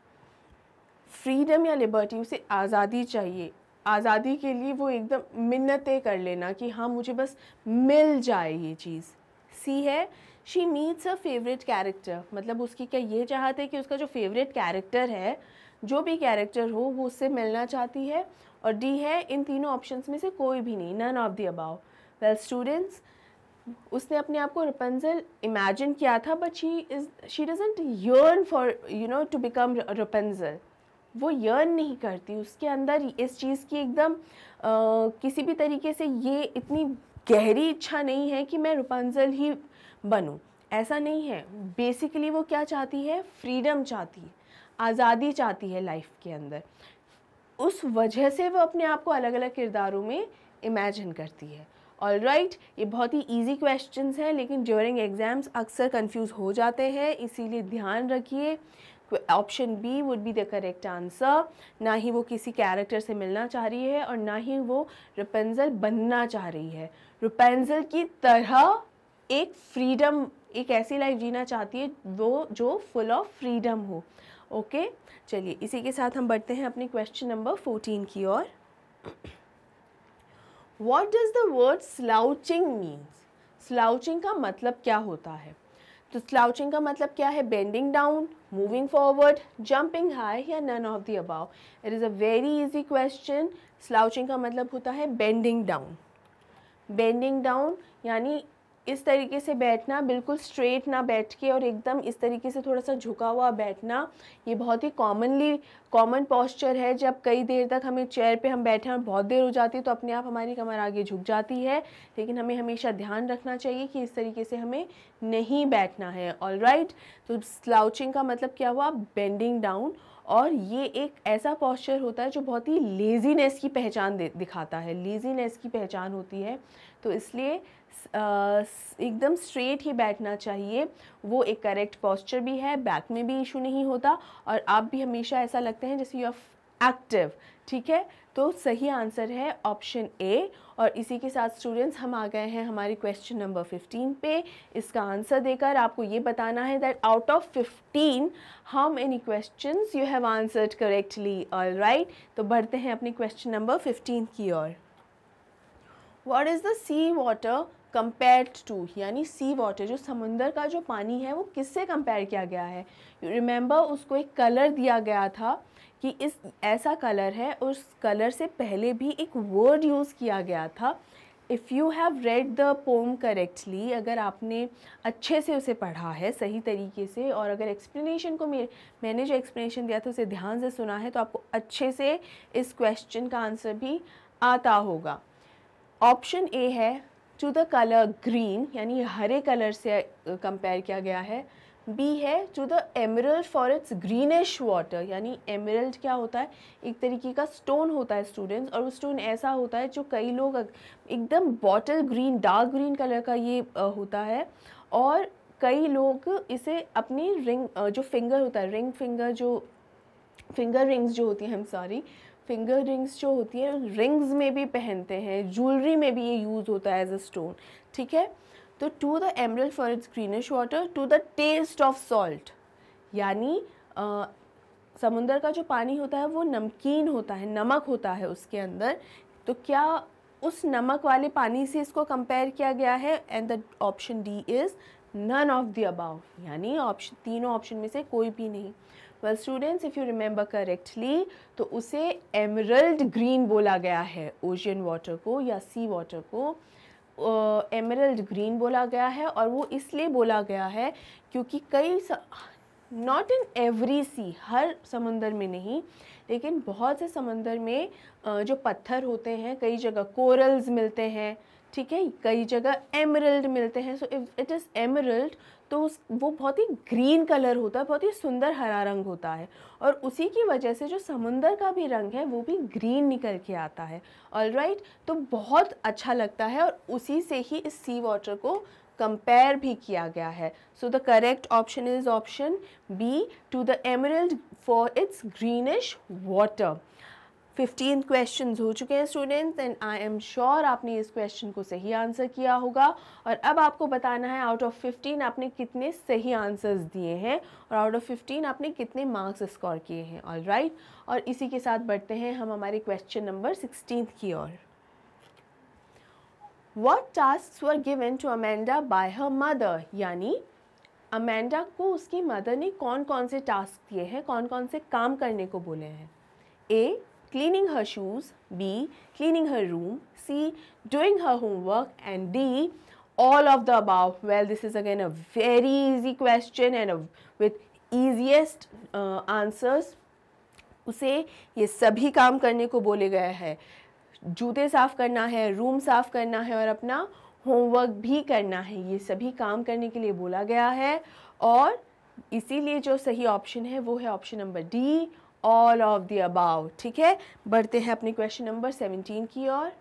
फ्रीडम या लिबर्टी, उसे आज़ादी चाहिए, आज़ादी के लिए वो एकदम मिन्नतें कर लेना कि हाँ मुझे बस मिल जाए ये चीज़। सी है she meets a favourite character, मतलब उसकी क्या ये चाहत है कि उसका जो फेवरेट कैरेक्टर है, जो भी कैरेक्टर हो वो उससे मिलना चाहती है। और डी है इन तीनों ऑप्शंस में से कोई भी नहीं, none of the above. Well students, उसने अपने आप को रपेंजल इमेजिन किया था, but she doesn't yearn for to become Rapunzel. वो यर्न नहीं करती, उसके अंदर इस चीज़ की एकदम किसी भी तरीके से ये इतनी गहरी इच्छा नहीं है कि मैं रपेंजल ही बनूं, ऐसा नहीं है। बेसिकली वो क्या चाहती है, फ्रीडम चाहती है, आज़ादी चाहती है लाइफ के अंदर। उस वजह से वो अपने आप को अलग अलग किरदारों में इमेजिन करती है, ऑलराइट। ये बहुत ही इजी क्वेश्चंस हैं, लेकिन ड्यूरिंग एग्जाम्स अक्सर कंफ्यूज हो जाते हैं, इसीलिए ध्यान रखिए। Option B would be the correct answer. ना ही वो किसी कैरेक्टर से मिलना चाह रही है और ना ही वो रपेंजल बनना चाह रही है। रपेंजल की तरह एक फ्रीडम, एक ऐसी लाइफ जीना चाहती है वो जो फुल ऑफ फ्रीडम हो। ओके, चलिए इसी के साथ हम बढ़ते हैं अपने क्वेश्चन नंबर 14 की ओर। What does the word slouching means? Slouching का मतलब क्या होता है? तो स्लाउचिंग का मतलब क्या है? Bending down, moving forward, jumping high, या none of the above? It is a very easy question. Slouching का मतलब होता है बेंडिंग डाउन। बेंडिंग डाउन यानी इस तरीके से बैठना, बिल्कुल स्ट्रेट ना बैठ के और एकदम इस तरीके से थोड़ा सा झुका हुआ बैठना। ये बहुत ही कॉमन पोस्चर है। जब कई देर तक हमें चेयर पे हम बैठे और बहुत देर हो जाती है तो अपने आप हमारी कमर आगे झुक जाती है, लेकिन हमें हमेशा ध्यान रखना चाहिए कि इस तरीके से हमें नहीं बैठना है, ऑलराइट। तो स्लाउचिंग का मतलब क्या हुआ? Bending down. और ये एक ऐसा पोस्चर होता है जो बहुत ही लेज़ीनेस की पहचान दिखाता है, लेज़ीनेस की पहचान होती है। तो इसलिए एकदम स्ट्रेट ही बैठना चाहिए। वो एक करेक्ट पोस्चर भी है, बैक में भी इशू नहीं होता और आप भी हमेशा ऐसा लगते हैं जैसे यू आर एक्टिव, ठीक है। तो सही आंसर है ऑप्शन ए। और इसी के साथ स्टूडेंट्स हम आ गए हैं हमारी क्वेश्चन नंबर 15 पे। इसका आंसर देकर आपको ये बताना है that out of 15 how many questions you have answered correctly, alright. तो बढ़ते हैं अपनी क्वेश्चन नंबर 15 की ओर। What is the sea water compared to? यानी सी वाटर, जो समुंदर का जो पानी है वो किससे कंपेयर किया गया है? यू रिमेंबर, उसको एक कलर दिया गया था कि ऐसा कलर है। उस कलर से पहले भी एक वर्ड यूज़ किया गया था, if you have read the pome correctly, अगर आपने अच्छे से उसे पढ़ा है सही तरीके से, और अगर एक्सप्लेनेशन को मैंने जो एक्सप्लेनेशन दिया था उसे ध्यान से सुना है, तो आपको अच्छे से इस क्वेश्चन का आंसर भी आता होगा। ऑप्शन ए है टू द कलर ग्रीन, यानी हरे कलर से कंपेयर किया गया है। बी है to the emerald for its greenish water, यानी एमरल्ड क्या होता है, एक तरीके का स्टोन होता है स्टूडेंट्स, और वो स्टोन ऐसा होता है जो कई लोग एकदम bottle green, dark green colour का ये होता है, और कई लोग इसे अपनी रिंग जो फिंगर होता है, रिंग फिंगर जो फिंगर रिंग्स जो होती हैं, हम सॉरी फिंगर रिंग्स जो होती है रिंग्स में भी पहनते हैं, ज्वेलरी में भी ये यूज़ होता है एज अ स्टोन, ठीक है। तो to the emerald for its greenish water, to the taste of salt, यानी समुंदर का जो पानी होता है वो नमकीन होता है, नमक होता है उसके अंदर, तो क्या उस नमक वाले पानी से इसको कंपेयर किया गया है? And the option D is none of the above, यानी ऑप्शन तीनों ऑप्शन में से कोई भी नहीं। Well students, if you remember correctly, तो उसे एमरल्ड ग्रीन बोला गया है, ओशियन वाटर को या सी वाटर को एमरल्ड ग्रीन बोला गया है, और वो इसलिए बोला गया है क्योंकि नॉट इन एवरी सी, हर समंदर में नहीं, लेकिन बहुत से समंदर में जो पत्थर होते हैं, कई जगह कोरल्स मिलते हैं, ठीक है, कई जगह एमरल्ड मिलते हैं। So if it is emerald, तो वो बहुत ही ग्रीन कलर होता है, बहुत ही सुंदर हरा रंग होता है, और उसी की वजह से जो समुंदर का भी रंग है वो भी ग्रीन निकल के आता है। ऑलराइट, तो बहुत अच्छा लगता है, और उसी से ही इस सी वाटर को कंपेयर भी किया गया है। So the correct option is option B, to the emerald for its greenish water. 15 questions हो चुके हैं students, and I am sure आपने इस क्वेश्चन को सही आंसर किया होगा, और अब आपको बताना है आउट ऑफ 15 आपने कितने सही आंसर्स दिए हैं, और आउट ऑफ 15 आपने कितने मार्क्स स्कोर किए हैं। ऑलराइट, और इसी के साथ बढ़ते हैं हम हमारे क्वेश्चन नंबर 16 की ओर। What tasks were given to Amanda by her mother, यानी अमेंडा को उसकी मदर ने कौन कौन से टास्क दिए हैं, कौन कौन से काम करने को बोले हैं। ए, cleaning her shoes, B, cleaning her room, C, doing her homework, and D, all of the above. Well, this is again a very easy question and with easiest answers. उसे ये सभी काम करने को बोले गए हैं, जूते साफ़ करना है, रूम साफ़ करना है, और अपना होमवर्क भी करना है, ये सभी काम करने के लिए बोला गया है, और इसीलिए जो सही ऑप्शन है वो है option number D, all of the above. ठीक है, बढ़ते हैं अपने क्वेश्चन नंबर 17 की ओर।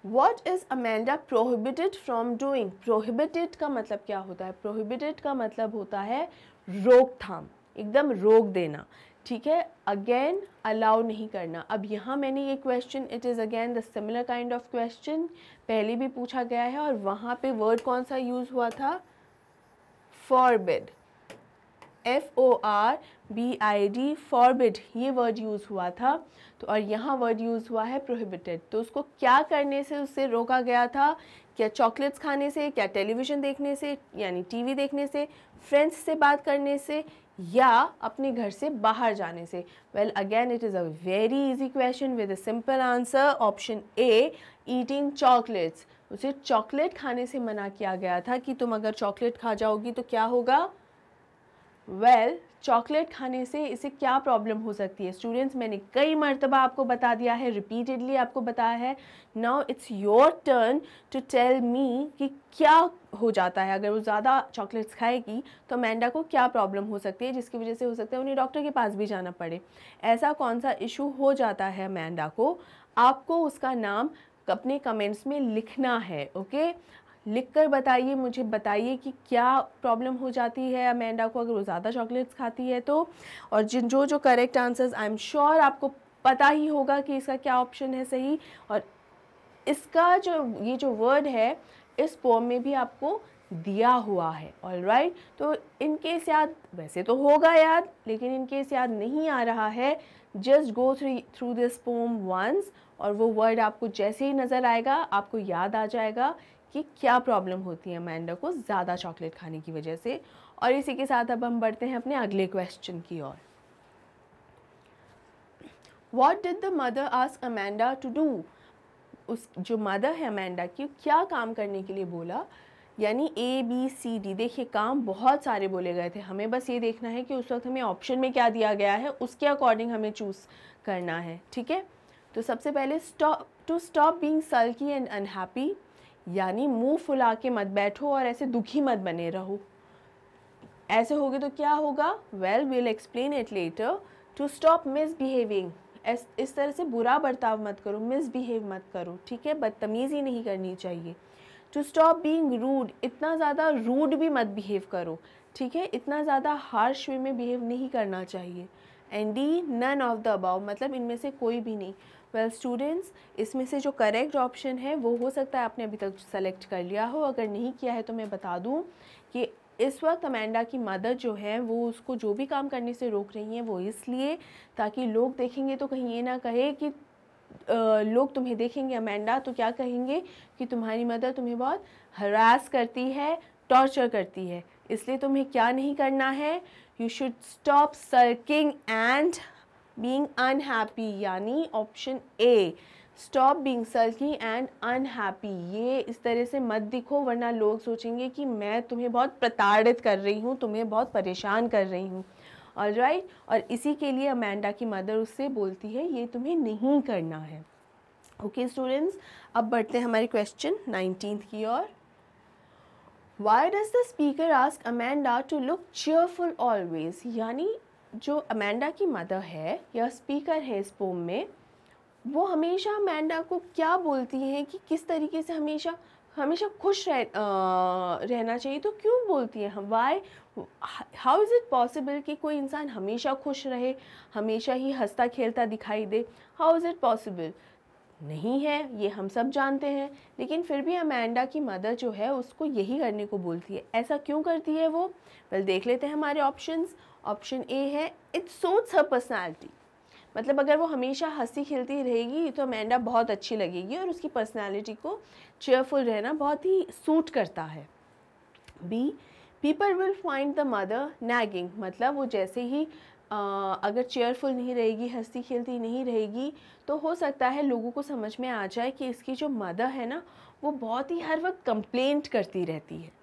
What is Amanda prohibited from doing? Prohibited का मतलब क्या होता है? Prohibited का मतलब होता है रोकथाम, एकदम रोक देना, ठीक है, अगेन अलाउ नहीं करना। अब यहाँ मैंने ये question, it is again the similar kind of question, पहले भी पूछा गया है, और वहाँ पे वर्ड कौन सा यूज़ हुआ था? फॉरबिड, FORBID, फॉरबिड, ये वर्ड यूज़ हुआ था। तो और यहाँ वर्ड यूज़ हुआ है प्रोहिबिटेड। तो उसको क्या करने से उससे रोका गया था? क्या चॉकलेट्स खाने से, क्या टेलीविज़न देखने से यानी टीवी देखने से, फ्रेंड्स से बात करने से, या अपने घर से बाहर जाने से? Well again it is a very easy question with a simple answer, option A, eating chocolates. उसे चॉकलेट खाने से मना किया गया था कि तुम अगर चॉकलेट खा जाओगी तो क्या होगा? वेल चॉकलेट खाने से इसे क्या प्रॉब्लम हो सकती है? स्टूडेंट्स, मैंने कई मर्तबा आपको बता दिया है, रिपीटेडली आपको बताया है। Now it's your turn to tell me कि क्या हो जाता है अगर वो ज़्यादा चॉकलेट्स खाएगी, तो अमेंडा को क्या प्रॉब्लम हो सकती है, जिसकी वजह से हो सकता है उन्हें डॉक्टर के पास भी जाना पड़े। ऐसा कौन सा इशू हो जाता है अमेंडा को? आपको उसका नाम अपने कमेंट्स में लिखना है, ओके? लिख कर बताइए, मुझे बताइए कि क्या प्रॉब्लम हो जाती है अमेंडा को अगर वो ज़्यादा चॉकलेट्स खाती है तो। और जो correct answers, I am sure आपको पता ही होगा कि इसका क्या ऑप्शन है सही। और इसका ये जो वर्ड है इस पोम में भी आपको दिया हुआ है, ऑलराइट। तो इनकेस याद, वैसे तो होगा याद, लेकिन इनकेस याद नहीं आ रहा है, just go through this poem once, और वो वर्ड आपको जैसे ही नज़र आएगा आपको याद आ जाएगा कि क्या प्रॉब्लम होती है अमेंडा को ज़्यादा चॉकलेट खाने की वजह से। और इसी के साथ अब हम बढ़ते हैं अपने अगले क्वेश्चन की ओर। What did the mother ask Amanda to do? उस जो मदर है अमेंडा की क्या काम करने के लिए बोला, यानी ABCD। देखिए काम बहुत सारे बोले गए थे, हमें बस ये देखना है कि उस वक्त हमें ऑप्शन में क्या दिया गया है उसके अकॉर्डिंग हमें चूज़ करना है, ठीक है। तो सबसे पहले to stop being sulky and unhappy, यानी मुंह फुला के मत बैठो और ऐसे दुखी मत बने रहो। ऐसे होगे तो क्या होगा, well will explain it later. To stop misbehaving, इस तरह से बुरा बर्ताव मत करो, मिसबिहेव मत करो, ठीक है, बदतमीज़ी नहीं करनी चाहिए। टू स्टॉप बीइंग रूड, इतना ज़्यादा रूड भी मत बिहेव करो, ठीक है, इतना ज़्यादा हार्श वे में बिहेव नहीं करना चाहिए। And D none of the above, मतलब इनमें से कोई भी नहीं। वेल स्टूडेंट्स, इसमें से जो करेक्ट ऑप्शन है वो हो सकता है आपने अभी तक सेलेक्ट कर लिया हो, अगर नहीं किया है तो मैं बता दूं कि इस वक्त अमेंडा की मदर जो है वो उसको जो भी काम करने से रोक रही हैं वो इसलिए ताकि लोग देखेंगे तो कहीं ये ना कहे कि लोग तुम्हें देखेंगे अमेंडा तो क्या कहेंगे कि तुम्हारी मदर तुम्हें बहुत हरास करती है, टॉर्चर करती है, इसलिए तुम्हें क्या नहीं करना है, you should stop sulking and being unhappy, यानी option A, stop being sulky and unhappy. ये इस तरह से मत दिखो वरना लोग सोचेंगे कि मैं तुम्हें बहुत प्रताड़ित कर रही हूँ, तुम्हें बहुत परेशान कर रही हूँ, ऑलराइट। और इसी के लिए अमेंडा की मदर उससे बोलती है ये तुम्हें नहीं करना है। ओके स्टूडेंट्स, अब बढ़ते हैं हमारे क्वेश्चन 19 की ओर। Why does the speaker ask Amanda to look cheerful always, यानी जो अमेंडा की मदर है या स्पीकर है इस पोम में, वो हमेशा अमेंडा को क्या बोलती हैं कि किस तरीके से हमेशा खुश रहना चाहिए। तो क्यों बोलती हैं हम, why, how is it possible कि कोई इंसान हमेशा खुश रहे, हमेशा ही हंसता खेलता दिखाई दे, हाउ इज़ इट पॉसिबल, नहीं है, ये हम सब जानते हैं, लेकिन फिर भी अमेंडा की मदर जो है उसको यही करने को बोलती है। ऐसा क्यों करती है वो, वेल देख लेते हैं हमारे ऑप्शंस। ऑप्शन ए है इट सूट्स हर पर्सनैलिटी, मतलब अगर वो हमेशा हंसी खेलती रहेगी तो अमेंडा बहुत अच्छी लगेगी और उसकी पर्सनैलिटी को चेयरफुल रहना बहुत ही सूट करता है। B, people will find the mother nagging, मतलब वो जैसे ही अगर चेयरफुल नहीं रहेगी, हंसती खेलती नहीं रहेगी, तो हो सकता है लोगों को समझ में आ जाए कि इसकी जो मदर है ना वो बहुत ही हर वक्त कंप्लेंट करती रहती है।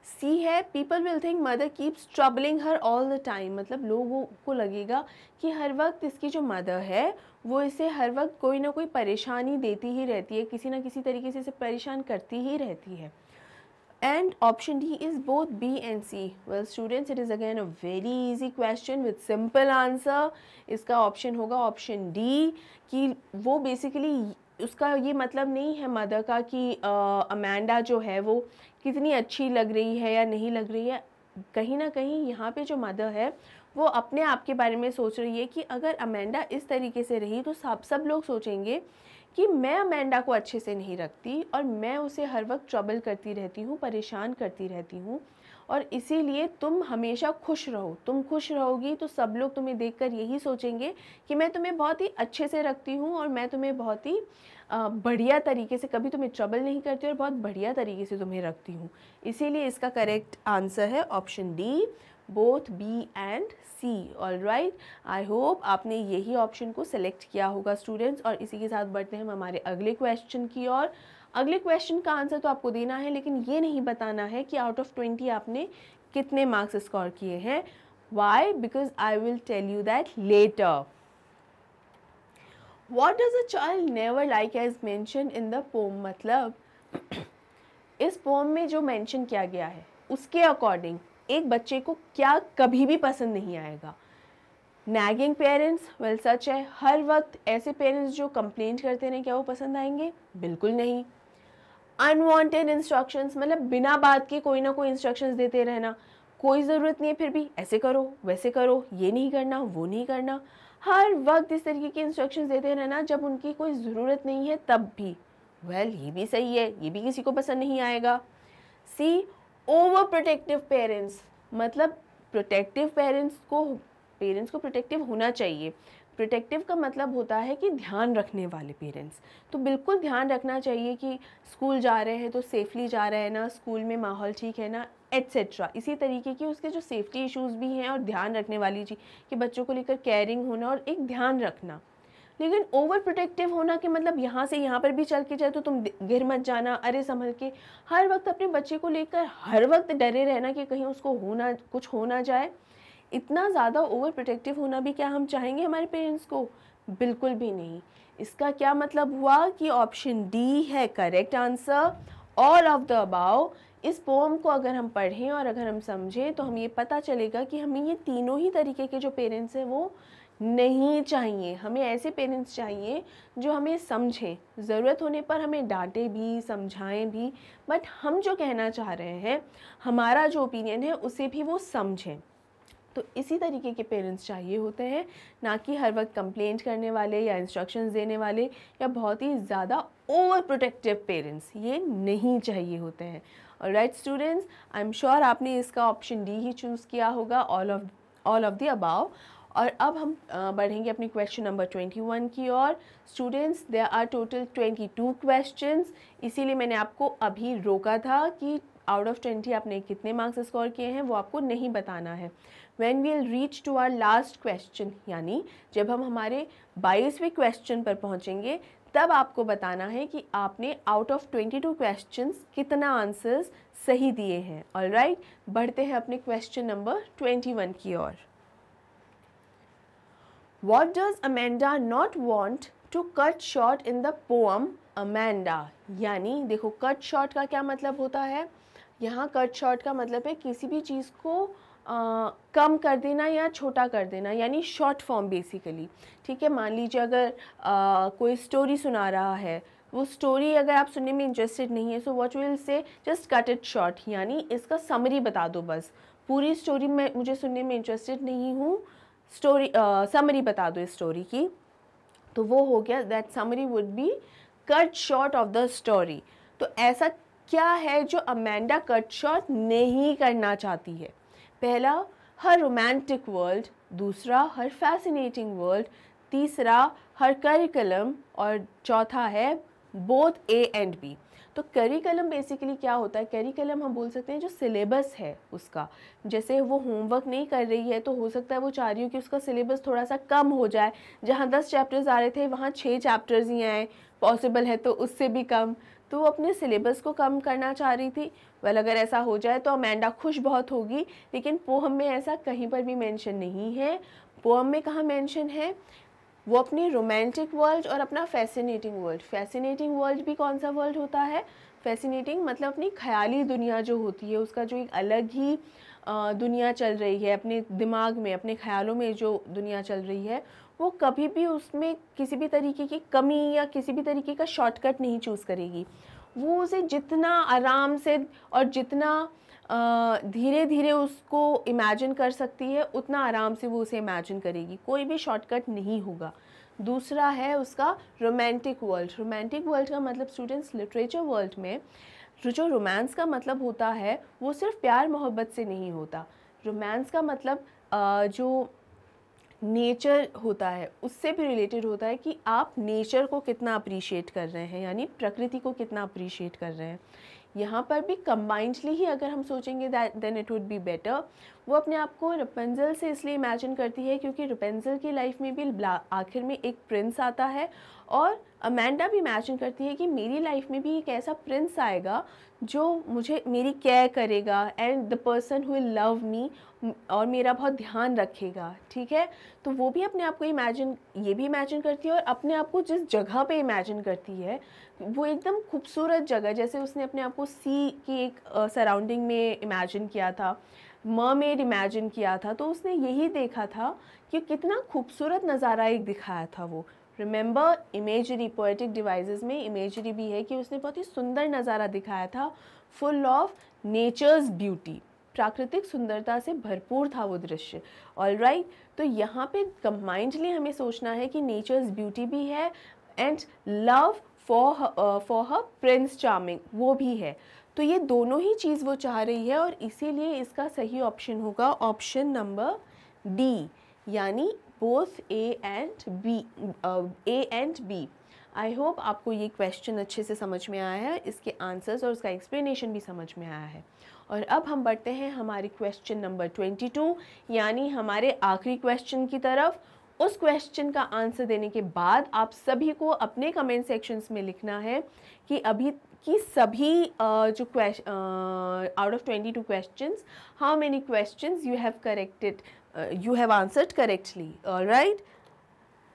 सी है, people will think mother keeps troubling her all the time, मतलब लोगों को लगेगा कि हर वक्त इसकी जो मदर है वो इसे हर वक्त कोई ना कोई परेशानी देती ही रहती है, किसी ना किसी तरीके से इसे परेशान करती ही रहती है। And option D is both B and C. Well students, it is again a very easy question with simple answer. इसका ऑप्शन होगा ऑप्शन D कि वो बेसिकली उसका ये मतलब नहीं है मदर का कि अमेंडा जो है वो कितनी अच्छी लग रही है या नहीं लग रही है। कहीं ना कहीं यहाँ पे जो मदर है वो अपने आप के बारे में सोच रही है कि अगर अमेंडा इस तरीके से रही तो सब लोग सोचेंगे कि मैं अमेंडा को अच्छे से नहीं रखती और मैं उसे हर वक्त ट्रबल करती रहती हूँ, परेशान करती रहती हूँ, और इसीलिए तुम हमेशा खुश रहो। तुम खुश रहोगी तो सब लोग तुम्हें देखकर यही सोचेंगे कि मैं तुम्हें बहुत ही अच्छे से रखती हूँ और मैं तुम्हें बहुत ही बढ़िया तरीके से, कभी तुम्हें ट्रबल नहीं करती और बहुत बढ़िया तरीके से तुम्हें रखती हूँ। इसीलिए इसका करेक्ट आंसर है option D, both B and C. Alright, I hope आपने यही ऑप्शन को सिलेक्ट किया होगा स्टूडेंट्स। और इसी के साथ बढ़ते हैं हम हमारे अगले क्वेश्चन की ओर। अगले क्वेश्चन का आंसर तो आपको देना है, लेकिन ये नहीं बताना है कि आउट ऑफ 20 आपने कितने मार्क्स स्कोर किए हैं। Why, because I will tell you that later. What does a child never like as mentioned in the poem, मतलब इस पोम में जो मेंशन किया गया है उसके अकॉर्डिंग एक बच्चे को क्या कभी भी पसंद नहीं आएगा। नैगिंग पेरेंट्स, वेल सच है, हर वक्त ऐसे पेरेंट्स जो कंप्लेंट करते रहे, क्या वो पसंद आएंगे? बिल्कुल नहीं। अनवांटेड इंस्ट्रक्शंस, मतलब बिना बात के कोई ना कोई इंस्ट्रक्शंस देते रहना, कोई ज़रूरत नहीं है फिर भी ऐसे करो वैसे करो, ये नहीं करना वो नहीं करना, हर वक्त इस तरीके के इंस्ट्रक्शंस देते रहना जब उनकी कोई ज़रूरत नहीं है तब भी, वेल ये भी सही है, ये भी किसी को पसंद नहीं आएगा। सी, ओवर प्रोटेक्टिव पेरेंट्स, मतलब प्रोटेक्टिव पेरेंट्स को प्रोटेक्टिव होना चाहिए। प्रोटेक्टिव का मतलब होता है कि ध्यान रखने वाले पेरेंट्स, तो बिल्कुल ध्यान रखना चाहिए कि स्कूल जा रहे हैं तो सेफली जा रहे हैं ना, स्कूल में माहौल ठीक है ना, एट्सेट्रा। इसी तरीके की उसके जो सेफ्टी इश्यूज़ भी हैं और ध्यान रखने वाली चीज़ कि बच्चों को लेकर केयरिंग होना और एक ध्यान रखना, लेकिन ओवर प्रोटेक्टिव होना के मतलब यहाँ से यहाँ पर भी चल के जाए तो तुम गिर मत जाना, अरे संभल के, हर वक्त अपने बच्चे को लेकर हर वक्त डरे रहना कि कहीं उसको कुछ हो ना जाए, इतना ज़्यादा ओवर प्रोटेक्टिव होना भी क्या हम चाहेंगे हमारे पेरेंट्स को? बिल्कुल भी नहीं। इसका क्या मतलब हुआ कि ऑप्शन डी है correct answer, all of the above. इस पोम को अगर हम पढ़ें और अगर हम समझें तो हमें ये पता चलेगा कि हमें ये तीनों ही तरीके के जो पेरेंट्स हैं वो नहीं चाहिए। हमें ऐसे पेरेंट्स चाहिए जो हमें समझें, ज़रूरत होने पर हमें डांटे भी, समझाएं भी, बट हम जो कहना चाह रहे हैं, हमारा जो ओपिनियन है उसे भी वो समझें। तो इसी तरीके के पेरेंट्स चाहिए होते हैं, ना कि हर वक्त कंप्लेंट करने वाले या इंस्ट्रक्शंस देने वाले या बहुत ही ज़्यादा ओवर प्रोटेक्टिव पेरेंट्स, ये नहीं चाहिए होते हैं। Alright students, I am sure आपने इसका ऑप्शन डी ही चूज़ किया होगा, ऑल ऑफ द अबाव। और अब हम बढ़ेंगे अपनी क्वेश्चन नंबर 21 की ओर। Students, there are total 22 questions, इसीलिए मैंने आपको अभी रोका था कि आउट ऑफ 20 आपने कितने मार्क्स स्कोर किए हैं वो आपको नहीं बताना है। When we'll reach to our last question, यानी जब हम हमारे 22वें क्वेश्चन पर पहुंचेंगे तब आपको बताना है कि आपने आउट ऑफ 22 क्वेश्चंस कितना आंसर्स सही दिए हैं। ऑलराइट, बढ़ते हैं अपने क्वेश्चन नंबर 21 की ओर। What does Amanda not want to cut short in the poem Amanda? यानी देखो, कट शॉर्ट का क्या मतलब होता है? यहाँ कट शॉर्ट का मतलब है किसी भी चीज़ को कम कर देना या छोटा कर देना, यानी शॉर्ट फॉर्म बेसिकली। ठीक है, मान लीजिए अगर कोई स्टोरी सुना रहा है, वो स्टोरी अगर आप सुनने में इंटरेस्टेड नहीं है, so what will say just cut it short, यानी इसका समरी बता दो बस, पूरी स्टोरी में मुझे सुनने में इंटरेस्टेड नहीं हूँ, स्टोरी समरी बता दो इस स्टोरी की, तो वो हो गया, that summary would be cut short of the story. तो ऐसा क्या है जो अमेंडा कट शॉर्ट नहीं करना चाहती है? पहला, हर रोमांटिक वर्ल्ड, दूसरा हर फैसिनेटिंग वर्ल्ड, तीसरा हर करिकुलम, और चौथा है बोथ ए एंड बी। तो करिकुलम बेसिकली क्या होता है? करिकुलम हम बोल सकते हैं जो सिलेबस है उसका, जैसे वो होमवर्क नहीं कर रही है तो हो सकता है वो चाह रही हो कि उसका सिलेबस थोड़ा सा कम हो जाए, जहाँ 10 चैप्टर्स आ रहे थे वहाँ 6 चैप्टर्स ही आए, पॉसिबल है तो उससे भी कम, तो वो अपने सिलेबस को कम करना चाह रही थी। वेल, अगर ऐसा हो जाए तो अमेंडा खुश बहुत होगी, लेकिन पोएम में ऐसा कहीं पर भी मेंशन नहीं है। पोएम में कहाँ मेंशन है? वो अपनी रोमांटिक वर्ल्ड और अपना फैसिनेटिंग वर्ल्ड। फैसिनेटिंग वर्ल्ड भी कौन सा वर्ल्ड होता है? फैसिनेटिंग मतलब अपनी ख्याली दुनिया जो होती है, उसका जो एक अलग ही दुनिया चल रही है, अपने दिमाग में, अपने ख्यालों में जो दुनिया चल रही है, वो कभी भी उसमें किसी भी तरीके की कमी या किसी भी तरीके का शॉर्टकट नहीं चूज़ करेगी। वो उसे जितना आराम से और जितना धीरे धीरे उसको इमेजिन कर सकती है, उतना आराम से वो उसे इमेजिन करेगी, कोई भी शॉर्टकट नहीं होगा। दूसरा है उसका रोमांटिक वर्ल्ड। रोमांटिक वर्ल्ड का मतलब स्टूडेंट्स, लिटरेचर वर्ल्ड में जो रोमांस का मतलब होता है वो सिर्फ प्यार मोहब्बत से नहीं होता। रोमांस का मतलब जो नेचर होता है उससे भी रिलेटेड होता है कि आप नेचर को कितना अप्रिशिएट कर रहे हैं, यानी प्रकृति को कितना अप्रिशिएट कर रहे हैं। यहाँ पर भी कंबाइंडली ही अगर हम सोचेंगे then it would be better. वो अपने आप को रपेंजल से इसलिए इमेजिन करती है क्योंकि रपेंजल की लाइफ में भी आखिर में एक प्रिंस आता है, और अमेंडा भी इमेजिन करती है कि मेरी लाइफ में भी एक ऐसा प्रिंस आएगा जो मुझे मेरी केयर करेगा, and the person who will love me, और मेरा बहुत ध्यान रखेगा। ठीक है, तो वो भी अपने आप को ये भी इमेजिन करती है, और अपने आप को जिस जगह पे इमेजिन करती है वो एकदम खूबसूरत जगह, जैसे उसने अपने आप को सी की एक सराउंडिंग में इमेजिन किया था, मरमेड इमेजिन किया था, तो उसने यही देखा था कि कितना खूबसूरत नज़ारा एक दिखाया था वो। रिमेंबर, इमेजरी, पोएटिक डिवाइसेस में इमेजरी भी है कि उसने बहुत ही सुंदर नज़ारा दिखाया था, फुल ऑफ नेचर्स ब्यूटी, प्राकृतिक सुंदरता से भरपूर था वो दृश्य। ऑलराइट, तो यहाँ पे कंबाइंडली हमें सोचना है कि नेचर्स ब्यूटी भी है and love for her Prince charming वो भी है। तो ये दोनों ही चीज़ वो चाह रही है, और इसीलिए इसका सही ऑप्शन होगा ऑप्शन नंबर डी, यानी both A and B. I hope आपको ये क्वेश्चन अच्छे से समझ में आया है, इसके आंसर्स और उसका एक्सप्लेनेशन भी समझ में आया है। और अब हम बढ़ते हैं हमारे क्वेश्चन नंबर 22, यानी हमारे आखिरी क्वेश्चन की तरफ। उस क्वेश्चन का आंसर देने के बाद आप सभी को अपने कमेंट सेक्शंस में लिखना है कि अभी की सभी जो out of 22 questions, how many questions you have corrected, you have answered correctly. All right.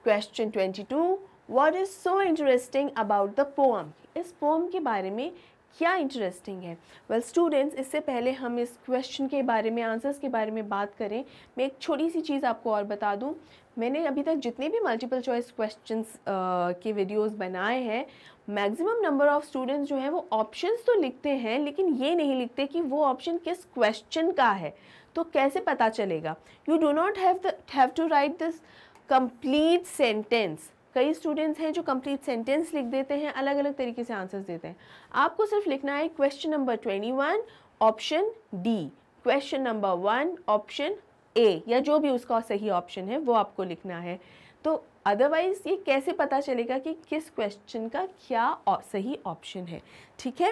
Question 22. What is so interesting about the poem? इस poem के बारे में क्या इंटरेस्टिंग है? वेल स्टूडेंट्स, इससे पहले हम इस क्वेश्चन के बारे में, आंसर्स के बारे में बात करें, मैं एक छोटी सी चीज़ आपको और बता दूं। मैंने अभी तक जितने भी मल्टीपल चॉइस क्वेश्चंस के वीडियोस बनाए हैं, मैक्सिमम नंबर ऑफ स्टूडेंट्स जो हैं वो ऑप्शंस तो लिखते हैं, लेकिन ये नहीं लिखते कि वो ऑप्शन किस क्वेश्चन का है। तो कैसे पता चलेगा? You do not have to write this complete sentence. कई स्टूडेंट्स हैं जो कंप्लीट सेंटेंस लिख देते हैं, अलग अलग तरीके से आंसर्स देते हैं। आपको सिर्फ लिखना है question number 21 option D, question number 1 option A, या जो भी उसका सही ऑप्शन है वो आपको लिखना है। तो अदरवाइज ये कैसे पता चलेगा कि किस क्वेश्चन का क्या सही ऑप्शन है? ठीक है,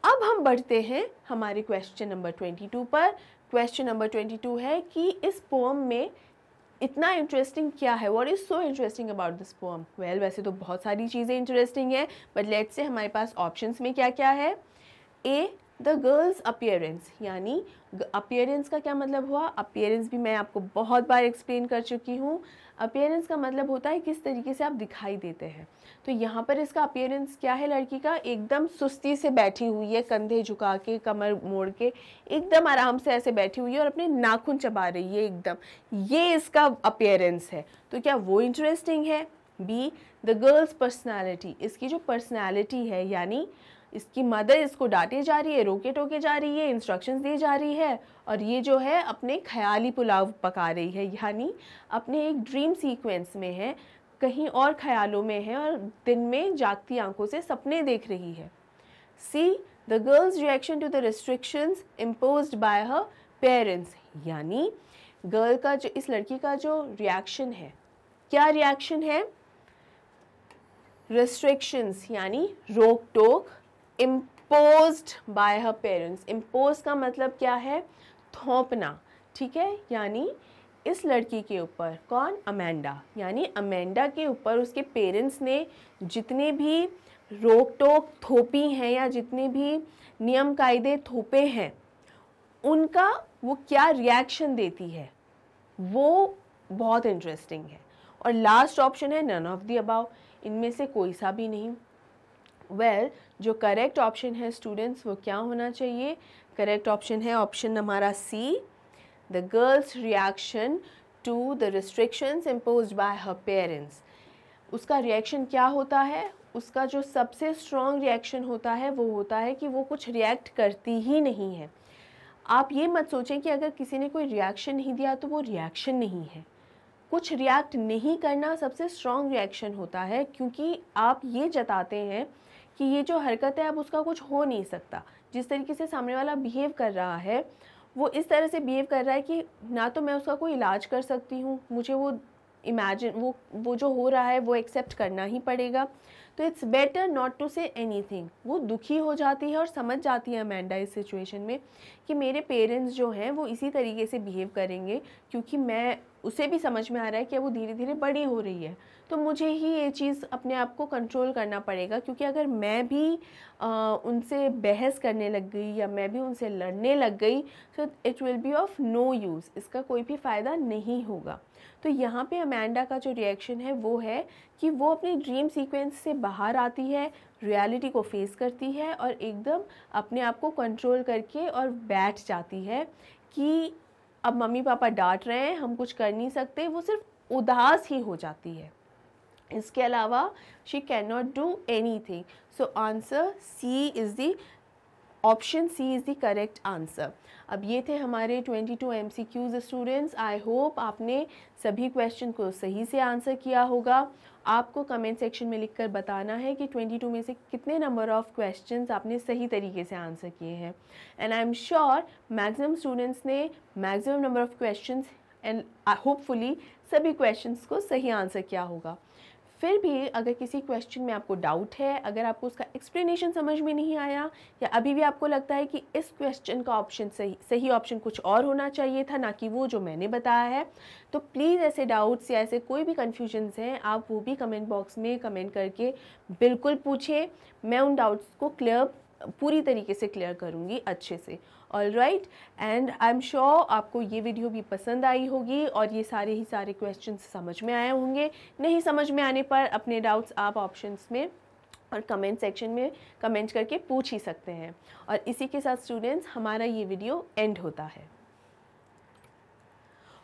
अब हम बढ़ते हैं हमारे क्वेश्चन नंबर 22 पर। क्वेश्चन नंबर 22 है कि इस पोम में इतना इंटरेस्टिंग क्या है? What is so interesting about this pome? Well, वैसे तो बहुत सारी चीज़ें इंटरेस्टिंग है, बट लेट्स से हमारे पास ऑप्शंस में क्या क्या है। ए, द गर्ल्स अपीयरेंस, यानी अपीयरेंस का क्या मतलब हुआ? अपीयरेंस भी मैं आपको बहुत बार एक्सप्लेन कर चुकी हूँ। अपीयरेंस का मतलब होता है किस तरीके से आप दिखाई देते हैं। तो यहाँ पर इसका अपीयरेंस क्या है? लड़की का एकदम सुस्ती से बैठी हुई है, कंधे झुका के, कमर मोड़ के, एकदम आराम से ऐसे बैठी हुई है और अपने नाखून चबा रही है एकदम, ये इसका अपीयरेंस है। तो क्या वो इंटरेस्टिंग है? बी, द गर्ल्स पर्सनैलिटी, इसकी जो पर्सनैलिटी है, यानी इसकी मदर इसको डांटे जा रही है, रोके टोके जा रही है, इंस्ट्रक्शंस दी जा रही है, और ये जो है अपने ख्याली पुलाव पका रही है, यानी अपने एक ड्रीम सीक्वेंस में है, कहीं और ख्यालों में है और दिन में जागती आंखों से सपने देख रही है। See, the girl's reaction to the restrictions imposed by her parents, यानी गर्ल का जो, इस लड़की का जो रिएक्शन है, क्या रिएक्शन है? रिस्ट्रिक्शंस यानी रोक टोक, imposed by her parents, impose का मतलब क्या है? थोपना, ठीक है, यानी इस लड़की के ऊपर, कौन? अमेंडा, यानी अमेंडा के ऊपर उसके पेरेंट्स ने जितने भी रोक टोक थोपी हैं या जितने भी नियम कायदे थोपे हैं, उनका वो क्या रिएक्शन देती है, वो बहुत इंटरेस्टिंग है। और लास्ट ऑप्शन है नन ऑफ द अबाव, इनमें से कोई सा भी नहीं। वेल, जो करेक्ट ऑप्शन है स्टूडेंट्स वो क्या होना चाहिए? करेक्ट ऑप्शन है ऑप्शन हमारा see, the girl's reaction to the restrictions imposed by her parents. उसका रिएक्शन क्या होता है? उसका जो सबसे स्ट्रॉन्ग रिएक्शन होता है वो होता है कि वो कुछ रिएक्ट करती ही नहीं है। आप ये मत सोचें कि अगर किसी ने कोई रिएक्शन नहीं दिया तो वो रिएक्शन नहीं है। कुछ रिएक्ट नहीं करना सबसे स्ट्रॉन्ग रिएक्शन होता है, क्योंकि आप ये जताते हैं कि ये जो हरकत है अब उसका कुछ हो नहीं सकता। जिस तरीके से सामने वाला बिहेव कर रहा है, वो इस तरह से बिहेव कर रहा है कि ना तो मैं उसका कोई इलाज कर सकती हूँ, मुझे वो इमेजिन वो जो हो रहा है वो एक्सेप्ट करना ही पड़ेगा। तो it's better not to say anything. वो दुखी हो जाती है और समझ जाती है अमेंडा इस सिचुएशन में कि मेरे पेरेंट्स जो हैं वो इसी तरीके से बिहेव करेंगे, क्योंकि मैं, उसे भी समझ में आ रहा है कि वो धीरे धीरे बड़ी हो रही है, तो मुझे ही ये चीज़ अपने आप को कंट्रोल करना पड़ेगा, क्योंकि अगर मैं भी उनसे बहस करने लग गई या मैं भी उनसे लड़ने लग गई तो it will be of no use, इसका कोई भी फ़ायदा नहीं होगा। तो यहाँ पे अमेंडा का जो रिएक्शन है वो है कि वो अपनी ड्रीम सीक्वेंस से बाहर आती है, रियलिटी को फेस करती है और एकदम अपने आप को कंट्रोल करके और बैठ जाती है कि अब मम्मी पापा डांट रहे हैं, हम कुछ कर नहीं सकते, वो सिर्फ उदास ही हो जाती है। इसके अलावा she can not do anything. So answer C is the, option C is the correct answer. अब ये थे हमारे 22 MCQs स्टूडेंट्स। आई होप आपने सभी क्वेश्चन को सही से आंसर किया होगा। आपको कमेंट सेक्शन में लिखकर बताना है कि 22 में से कितने नंबर ऑफ़ क्वेश्चंस आपने सही तरीके से आंसर किए हैं। And I am sure maximum students ने maximum number of questions and hopefully सभी क्वेश्चंस को सही आंसर किया होगा। फिर भी अगर किसी क्वेश्चन में आपको डाउट है, अगर आपको उसका एक्सप्लेनेशन समझ में नहीं आया, या अभी भी आपको लगता है कि इस क्वेश्चन का ऑप्शन सही ऑप्शन कुछ और होना चाहिए था, ना कि वो जो मैंने बताया है, तो प्लीज़ ऐसे डाउट्स या ऐसे कोई भी कन्फ्यूजन्स हैं आप वो भी कमेंट बॉक्स में कमेंट करके बिल्कुल पूछिए। मैं उन डाउट्स को पूरी तरीके से क्लियर करूँगी अच्छे से। All right, and I am sure आपको ये वीडियो भी पसंद आई होगी और ये सारे क्वेश्चंस समझ में आए होंगे। नहीं समझ में आने पर अपने डाउट्स आप ऑप्शंस में और कमेंट सेक्शन में कमेंट करके पूछ ही सकते हैं। और इसी के साथ स्टूडेंट्स हमारा ये वीडियो एंड होता है।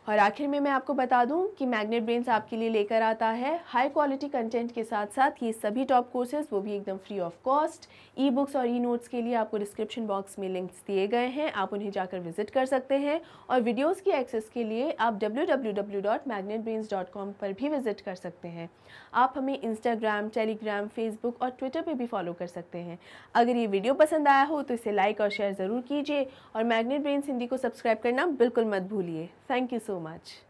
और आखिर में मैं आपको बता दूं कि मैग्नेट ब्रेन्स आपके लिए लेकर आता है हाई क्वालिटी कंटेंट के साथ साथ ये सभी टॉप कोर्सेज, वो भी एकदम free of cost. E books और ई नोट्स के लिए आपको डिस्क्रिप्शन बॉक्स में लिंक्स दिए गए हैं, आप उन्हें जाकर विजिट कर सकते हैं। और वीडियोस की एक्सेस के लिए आप www.magnetbrains.com पर भी विजिट कर सकते हैं। आप हमें इंस्टाग्राम, टेलीग्राम, फेसबुक और ट्विटर पर भी फॉलो कर सकते हैं। अगर ये वीडियो पसंद आया हो तो इसे लाइक और शेयर ज़रूर कीजिए और मैग्नेट ब्रेन्स हिंदी को सब्सक्राइब करना बिल्कुल मत भूलिए। Thank you so much.